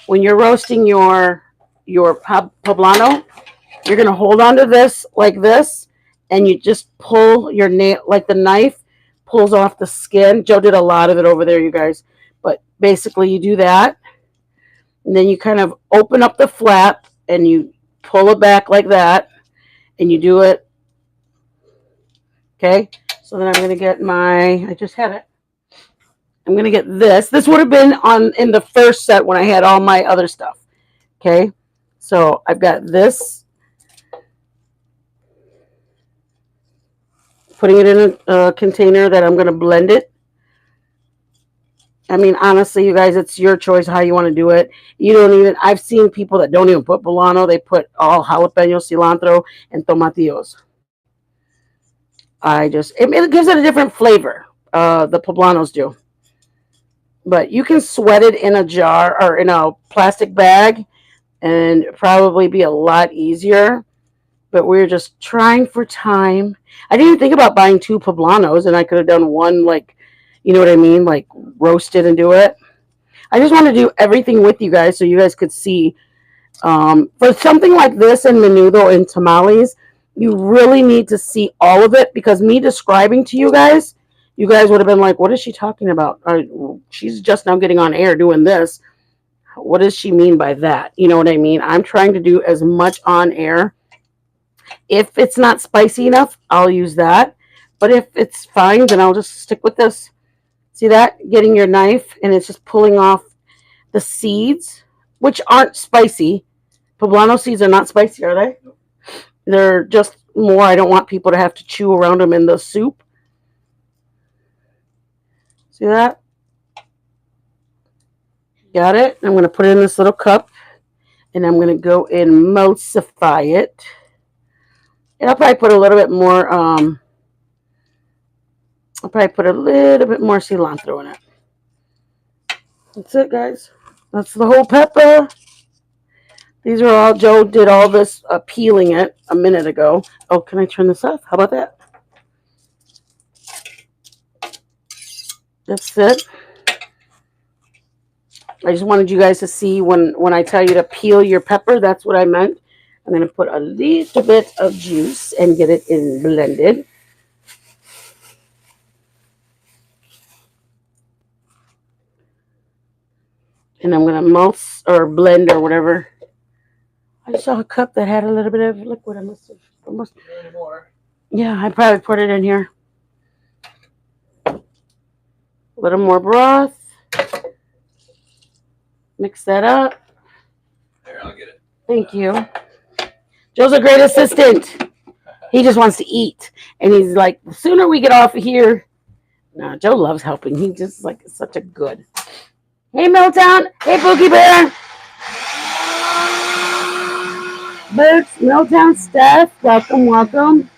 When you're roasting your poblano, you're going to hold onto this like this, and you just pull your nail, like the knife pulls off the skin. Joe did a lot of it over there, you guys. But basically, you do that, and then you kind of open up the flap, and you pull it back like that, and you do it. Okay, so then I'm going to get I just had it. I'm going to get this. This would have been in the first set when I had all my other stuff. Okay, so I've got this. Putting it in a container that I'm going to blend it. I mean, honestly, you guys, it's your choice how you want to do it. I've seen people that don't even put poblano. They put all jalapeno, cilantro, and tomatillos. It gives it a different flavor. The poblanos do. But you can sweat it in a jar or in a plastic bag and probably be a lot easier. But we're just trying for time. I didn't even think about buying 2 poblanos, and I could have done one, like, you know what I mean? Like, roast it and do it. I just want to do everything with you guys so you guys could see. For something like this and menudo and tamales, you really need to see all of it, because me describing to you guys would have been like, what is she talking about? She's just now getting on air doing this. What does she mean by that? You know what I mean? I'm trying to do as much on air. If it's not spicy enough, I'll use that. But if it's fine, then I'll just stick with this. See that? Getting your knife, and it's just pulling off the seeds, which aren't spicy. Poblano seeds are not spicy, are they? Nope. They're just more, I don't want people to have to chew around them in the soup. See that? Got it? I'm going to put it in this little cup, and I'm going to go and emulsify it. And I'll probably put a little bit more, cilantro in it. That's it, guys. That's the whole pepper. These are all, Joe did all this peeling it a minute ago. Oh, can I turn this off? How about that? That's it. I just wanted you guys to see when I tell you to peel your pepper, that's what I meant. I'm going to put a little bit of juice and get it in blended. And I'm going to blend or whatever. I saw a cup that had a little bit of liquid. I must have. Yeah, I probably put it in here. A little more broth. Mix that up. There, I'll get it. Thank you. Joe's a great assistant. He just wants to eat. And he's like, the sooner we get off of here. No, Joe loves helping. He just like such a good. Hey, Milltown. Hey, Boogie Bear. Boots, Milltown Steph. Welcome, welcome.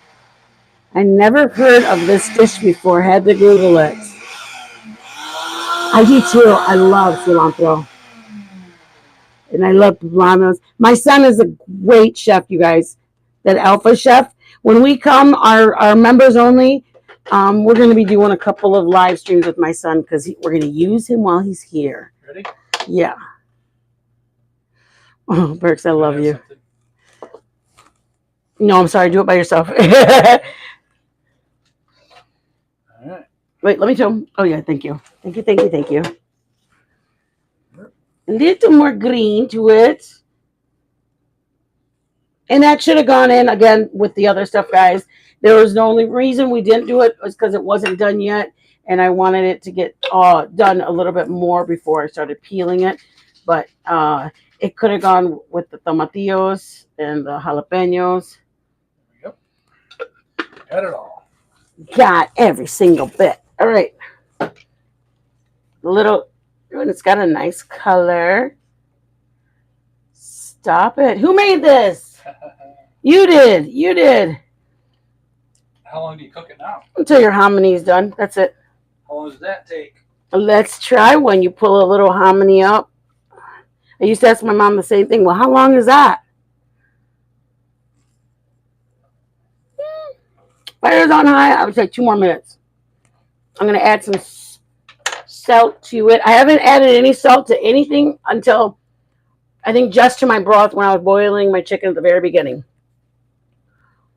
I never heard of this dish before. Had to Google it. I do too. I love cilantro. And I love poblanos. My son is a great chef, you guys. That alpha chef. When we come, our members only, we're going to be doing a couple of live streams with my son because we're going to use him while he's here. Ready? Yeah. Oh, Burks, I love you. Something. No, I'm sorry. Do it by yourself. All right. Wait, let me show him. Oh, yeah. Thank you. Thank you, thank you, thank you. A little more green to it. And that should have gone in again with the other stuff, guys. There was the only reason we didn't do it was because it wasn't done yet. And I wanted it to get done a little bit more before I started peeling it. But it could have gone with the tomatillos and the jalapenos. Yep. Got it all. Got every single bit. All right. Little, and it's got a nice color. Stop it. Who made this? You did. You did. How long do you cook it now? Until your hominy is done. That's it. How long does that take? Let's try one. You pull a little hominy up. I used to ask my mom the same thing. Well, how long is that? Fire's on high. I would say 2 more minutes. I'm going to add some salt to it. I haven't added any salt to anything until I think just to my broth when I was boiling my chicken at the very beginning.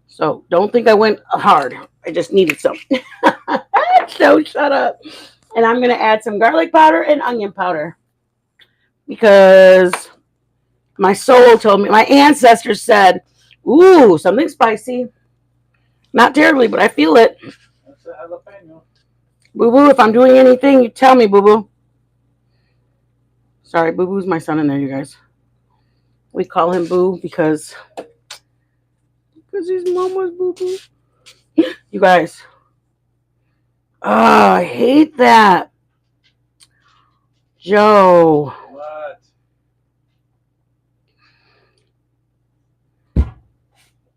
So don't think I went hard. I just needed some. So shut up. And I'm going to add some garlic powder and onion powder. Because my soul told me, my ancestors said, ooh, something spicy. Not terribly, but I feel it. That's a jalapeno. Boo-boo, if I'm doing anything, you tell me, Boo-boo. Sorry, Boo-boo's my son in there, you guys. We call him Boo because his mom was Boo-boo. You guys. Oh, I hate that. Joe. What?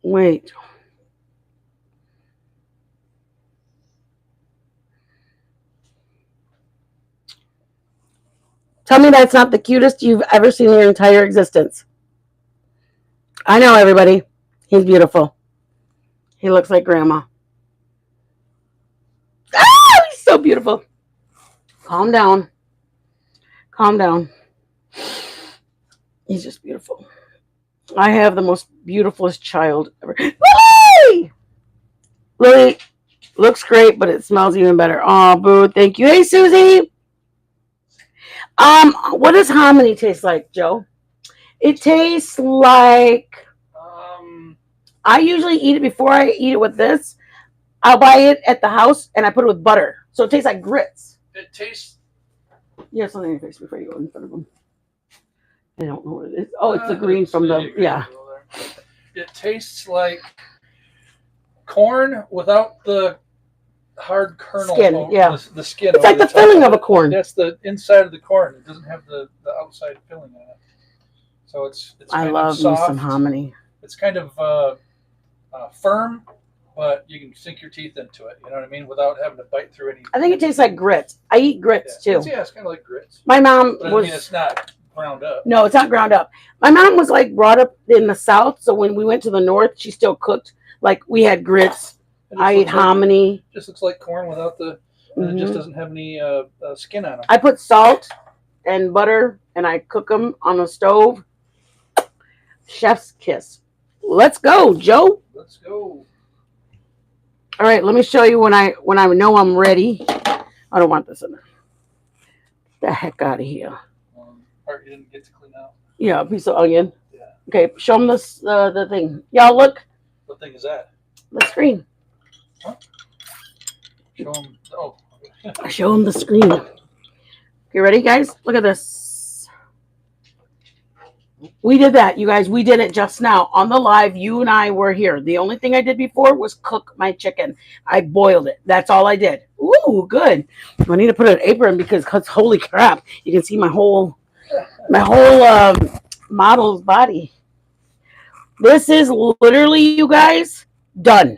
Wait. Tell me that's not the cutest you've ever seen in your entire existence. I know, everybody. He's beautiful. He looks like grandma. Ah, he's so beautiful. Calm down. Calm down. He's just beautiful. I have the most beautifulest child ever. Lily! Lily looks great, but it smells even better. Oh, boo, thank you. Hey, Susie. What does hominy taste like, Joe? It tastes like I usually eat it before I eat it with this. I'll buy it at the house and I put it with butter. So it tastes like grits. It tastes. You have something in your face before you go in front of them. I don't know what it is. Oh, it's the green from the, yeah. It tastes like corn without the hard kernel. Skin, yeah. The skin. It's like the filling of a corn. That's the inside of the corn. It doesn't have the outside filling on it. So it's I kind love of soft. me some hominy. It's kind of firm, but you can sink your teeth into it. You know what I mean? Without having to bite through any. I think it tastes like grits. I eat grits too. Yeah, it's kind of like grits. My mom But was. I mean, it's not ground up. No, it's not ground up. My mom was like brought up in the South, so when we went to the North, she still cooked. Like we had grits. I ate hominy. Just looks like corn without the. It just doesn't have any skin on it. I put salt and butter, and I cook them on the stove. Chef's kiss. Let's go, Joe. Let's go. All right, let me show you when I know I'm ready. I don't want this in there. Get the heck out of here. Part you didn't get to clean out. Yeah, a piece of onion. Yeah. Okay, show them this the thing. Y'all look. What thing is that? The screen. Huh? Show them. Oh. Show them the screen. Okay, ready, guys? Look at this. We did that, you guys. We did it just now on the live. You and I were here. The only thing I did before was cook my chicken. I boiled it. That's all I did. Ooh, good. I need to put an apron because holy crap, you can see my whole model's body. This is literally, you guys, done.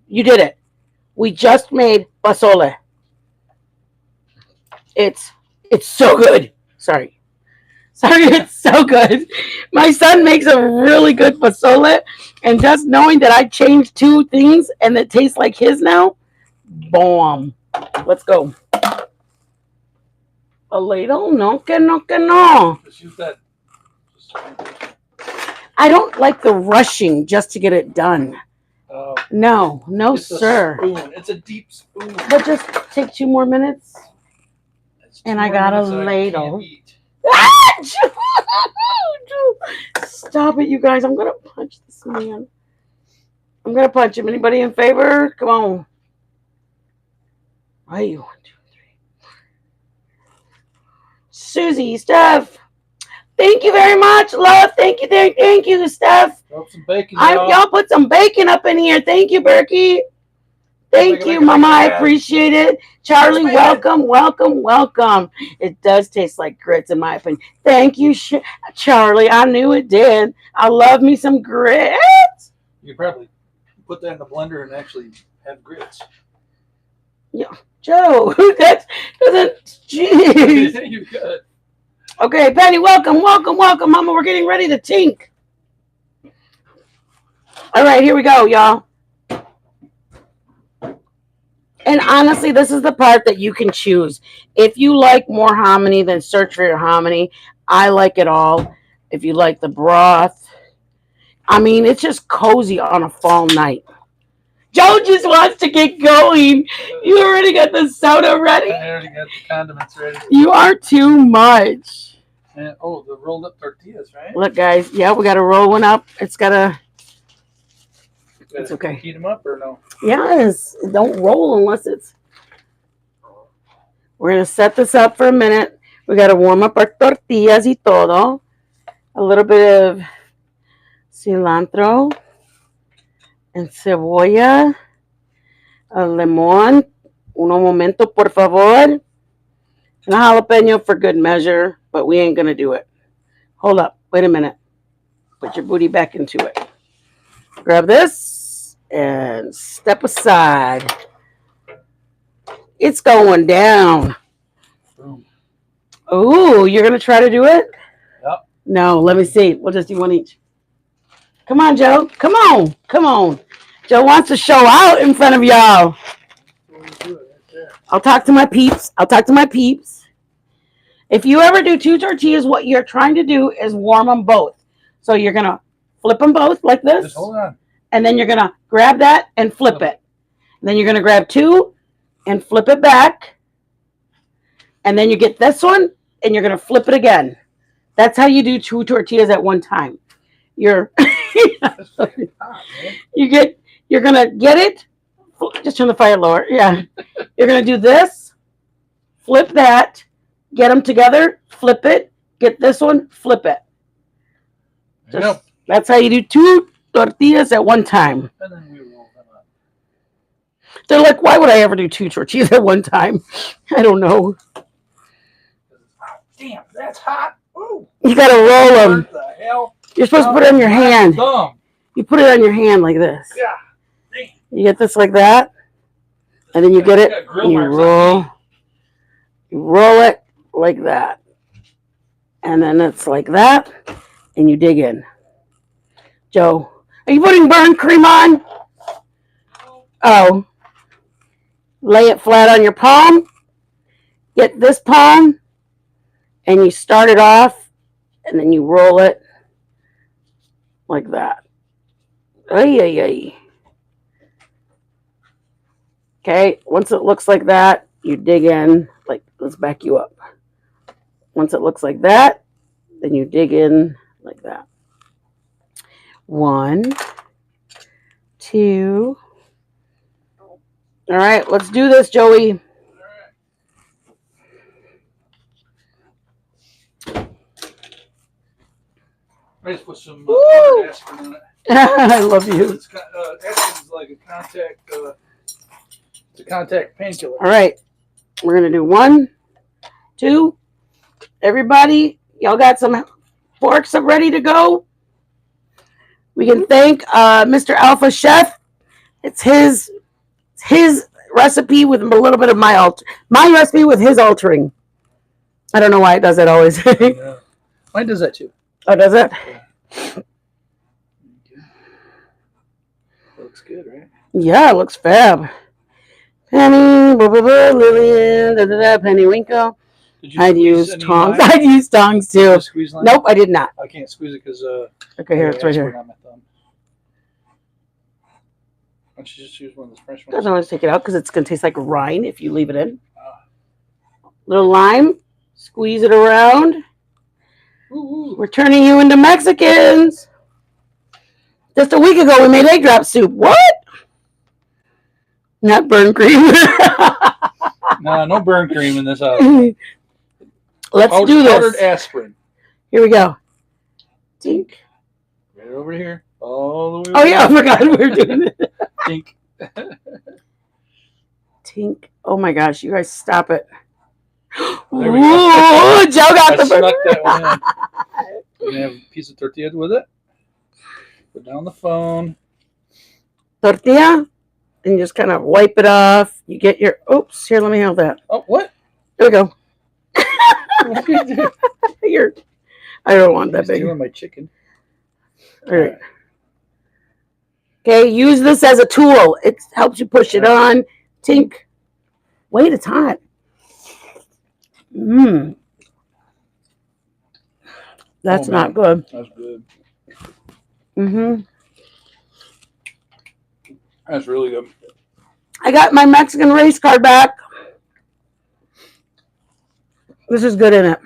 You did it. We just made pozole. It's so good. Sorry, it's so good. My son makes a really good pozole, and just knowing that I changed two things and it tastes like his now, boom. Let's go. A ladle? No, que no, que no. Just use that. I don't like the rushing just to get it done. No, it's sir. A spoon. It's a deep spoon. But just take 2 more minutes. And I got a ladle. Stop it, you guys. I'm going to punch this man. I'm going to punch him. Anybody in favor? Come on. Hey, 1, 2, 3. Susie, Steph. Thank you very much, love. Thank you, Steph. Drop some bacon, y'all put some bacon up in here. Thank you, Berkey. Thank you, Mama. I appreciate it. Charlie, welcome. It does taste like grits, in my opinion. Thank you, Charlie. I knew it did. I love me some grits. You could probably put that in the blender and actually have grits. Yeah, Joe, that doesn't. Jeez. You could. Okay, Penny, welcome, Mama. We're getting ready to tink. All right, here we go, y'all. And honestly, this is the part that you can choose. If you like more hominy, then search for your hominy. I like it all. If you like the broth, I mean, it's just cozy on a fall night. Joe just wants to get going. You already got the soda ready? I already got the condiments ready. You are too much. And, the rolled up tortillas, right? Look, guys. Yeah, we got to roll one up. It's okay. Heat them up or no? Yes. Don't roll unless it's... We're going to set this up for a minute. We got to warm up our tortillas y todo. A little bit of cilantro and cebolla. A lemon. Uno momento, por favor. And a jalapeno for good measure, but we ain't going to do it. Hold up. Wait a minute. Put your booty back into it. Grab this and step aside. It's going down. Boom. Ooh, you're going to try to do it? Yep. No, let me see. We'll just do one each. Come on, Joe. Come on. Joe wants to show out in front of y'all. I'll talk to my peeps. If you ever do 2 tortillas, what you're trying to do is warm them both. So you're going to flip them both like this. Just hold on. And then you're going to grab that and flip it. And then you're going to grab 2 and flip it back. And then you get this one and you're going to flip it again. That's how you do 2 tortillas at one time. You're going to get it. Just turn the fire lower. Yeah. You're going to do this, flip that, get them together, flip it, get this one, flip it. That's how you do 2 tortillas at one time. And then we roll them up. They're like, why would I ever do 2 tortillas at one time? I don't know. Oh, damn, that's hot. Ooh. You got to roll them. What the hell? You're supposed to put it on your hand. Dumb. You put it on your hand like this. Yeah. You get this like that, and then you get it, and you roll it like that. And then it's like that, and you dig in. Joe, are you putting burnt cream on? Oh. Lay it flat on your palm. Get this palm, and you start it off, and then you roll it like that. Ay. Okay, once it looks like that, you dig in, like, let's back you up. Once it looks like that, then you dig in like that. 1, 2. All right, let's do this, Joey. I just put some powdered aspirin on it. I love you. Aspirin is like it's a contact painkiller. All right. We're going to do 1, 2. Everybody, y'all got some forks ready to go? We can thank Mr. Alpha Chef. It's his recipe with a little bit of my recipe with his altering. I don't know why it does that always. Yeah. Mine does that too. Oh, does it? Yeah. Looks good, right? Yeah, it looks fab. Penny, Lillian, Penny Winkle. I'd use tongs. I'd use tongs too. Squeeze line? Nope, I did not. I can't squeeze it because okay, here it's right here. On my thumb. Why don't you just use one of the French ones? Doesn't want to take it out because it's going to taste like rind if you leave it in. Little lime. Squeeze it around. Ooh. We're turning you into Mexicans. Just a week ago, we made egg drop soup. What? Not burn cream. No burn cream in this house. Let's do this. Powdered aspirin. Here we go. Tink. Right over here. All the way. Oh yeah, I forgot we were doing it. Tink. Tink. Oh my gosh, you guys stop it. There we go. Ooh, Joe got I the snuck that one in. We're gonna have a piece of tortilla with it. Put down the phone. tortilla, and you just kind of wipe it off. You get your. Oops, here, let me hold that. Oh, what? There we go. What did you do? Here. I don't want that big. Stealing my chicken. All right. Okay, use this as a tool. It helps you push it on. Tink. Wait, it's hot. That's not good. That's good. That's really good. I got my Mexican race card back. This is good in it.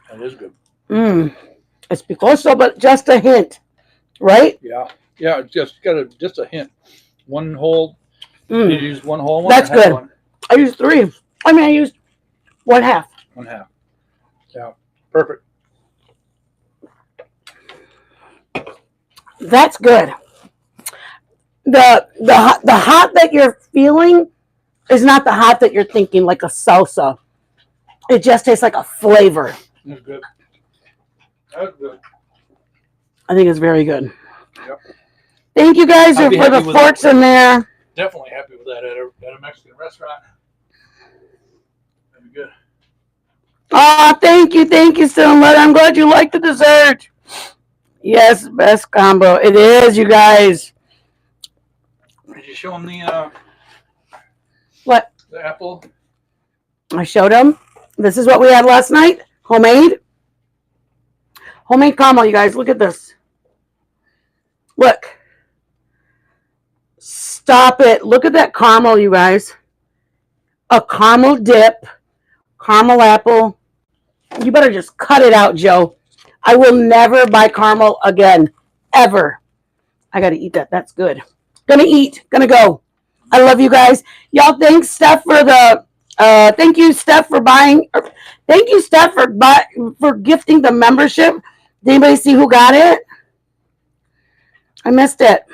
That is good. It's picoso, but just a hint, right? Yeah. Yeah, just a hint. One whole. You use one whole one? That's good. One? I used 3. I mean, I used 1/2. 1/2. Yeah. Perfect. That's good. The hot that you're feeling is not the hot that you're thinking, like a salsa. It just tastes like a flavor. That's good. That's good. I think it's very good. Yep. Thank you guys for the forks in there. Definitely happy with that at a Mexican restaurant. That'd be good. Thank you, Stillet. I'm glad you like the dessert. Yes, best combo. It is, you guys. Did you show them the what? The apple? I showed them. This is what we had last night. Homemade caramel, you guys. Look at this. Look. Stop it. Look at that caramel, you guys. A caramel dip. Caramel apple. You better just cut it out, Joe. I will never buy caramel again. Ever. I got to eat that. That's good. Gonna eat. Gonna go. I love you guys. Y'all, thanks, Steph, for the... thank you, Steph, for buying... Thank you, Steph, for gifting the membership. Did anybody see who got it? I missed it.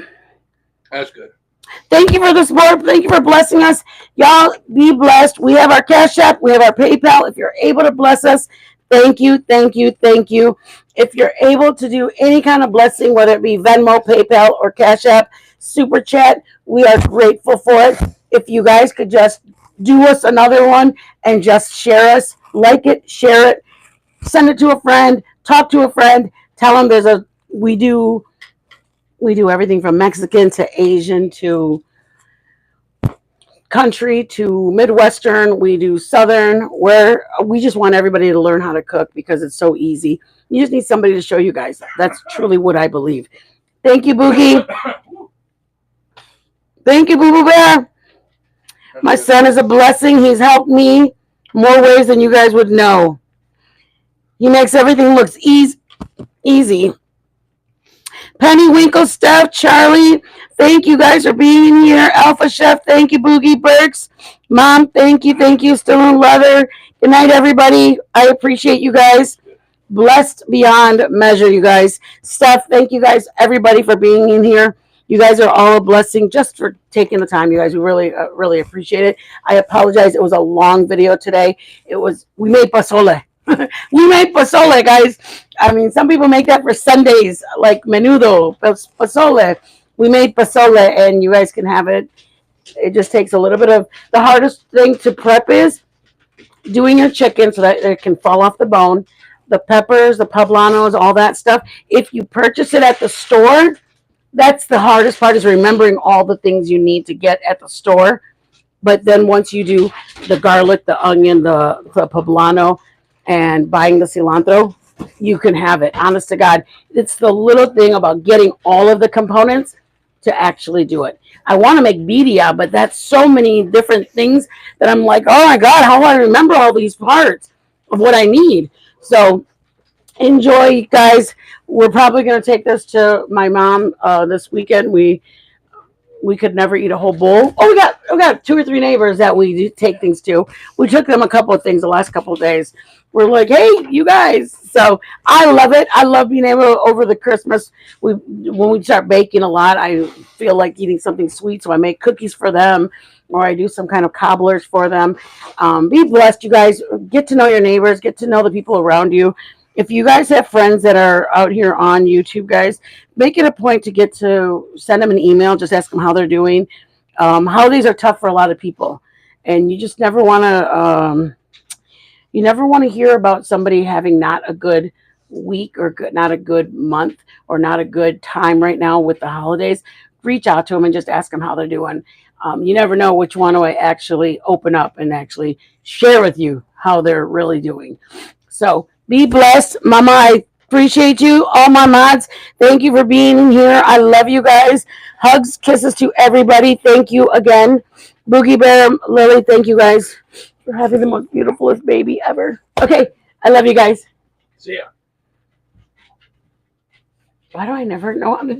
That's good. Thank you for the support. Thank you for blessing us. Y'all, be blessed. We have our Cash App. We have our PayPal. If you're able to bless us, thank you, thank you, thank you. If you're able to do any kind of blessing, whether it be Venmo, PayPal, or Cash App, Super Chat, we are grateful for it. If you guys could just do us another one and just share us, like it, share it, send it to a friend, talk to a friend, tell them we do everything from Mexican to Asian to country to Midwestern. We do Southern, where we just want everybody to learn how to cook because it's so easy. You just need somebody to show you guys. That's truly what I believe. Thank you, Boogie. Thank you, Boo Boo Bear. My son is a blessing. He's helped me more ways than you guys would know. He makes everything look easy. Penny, Winkle, Steph, Charlie, thank you guys for being here. Alpha Chef, thank you. Boogie Burks, Mom, thank you. Still in leather. Good night, everybody. I appreciate you guys. blessed beyond measure, you guys. Steph, thank you guys, everybody, for being in here. You guys are all a blessing just for taking the time, you guys. We really, really appreciate it. I apologize. It was a long video today. We made pozole. We made pozole, guys. I mean, some people make that for Sundays, like menudo, pozole. We made pozole, and you guys can have it. It just takes a little bit of the hardest thing to prep is doing your chicken so that it can fall off the bone. The peppers, the poblanos, all that stuff. If you purchase it at the store, that's the hardest part is remembering all the things you need to get at the store. But then once you do the garlic, the onion, the poblano, and buying the cilantro, you can have it. Honest to God, it's the little thing about getting all of the components to actually do it. I want to make birria, but that's so many different things that I'm like, oh my God, how do I remember all these parts of what I need? So enjoy, guys. We're probably going to take this to my mom this weekend. We could never eat a whole bowl. Oh, we got 2 or 3 neighbors that we take things to. We took them a couple of things the last couple of days. We're like, hey, you guys. So I love it. I love being able to, over the Christmas. When we start baking a lot, I feel like eating something sweet, so I make cookies for them, or I do some kind of cobblers for them. Be blessed, you guys. Get to know your neighbors. Get to know the people around you. If you guys have friends that are out here on YouTube, guys, make it a point to get to send them an email. Just ask them how they're doing. Holidays are tough for a lot of people, and you just never want to. You never want to hear about somebody having not a good week or not a good month or not a good time right now with the holidays. Reach out to them and just ask them how they're doing. You never know which one will actually open up and actually share with you how they're really doing. So be blessed, Mama. I appreciate you, all my mods. Thank you for being here. I love you guys. Hugs, kisses to everybody. Thank you again. Boogie Bear, Lily, thank you guys for having the most beautifulest baby ever. Okay, I love you guys. See ya. Why do I never know how to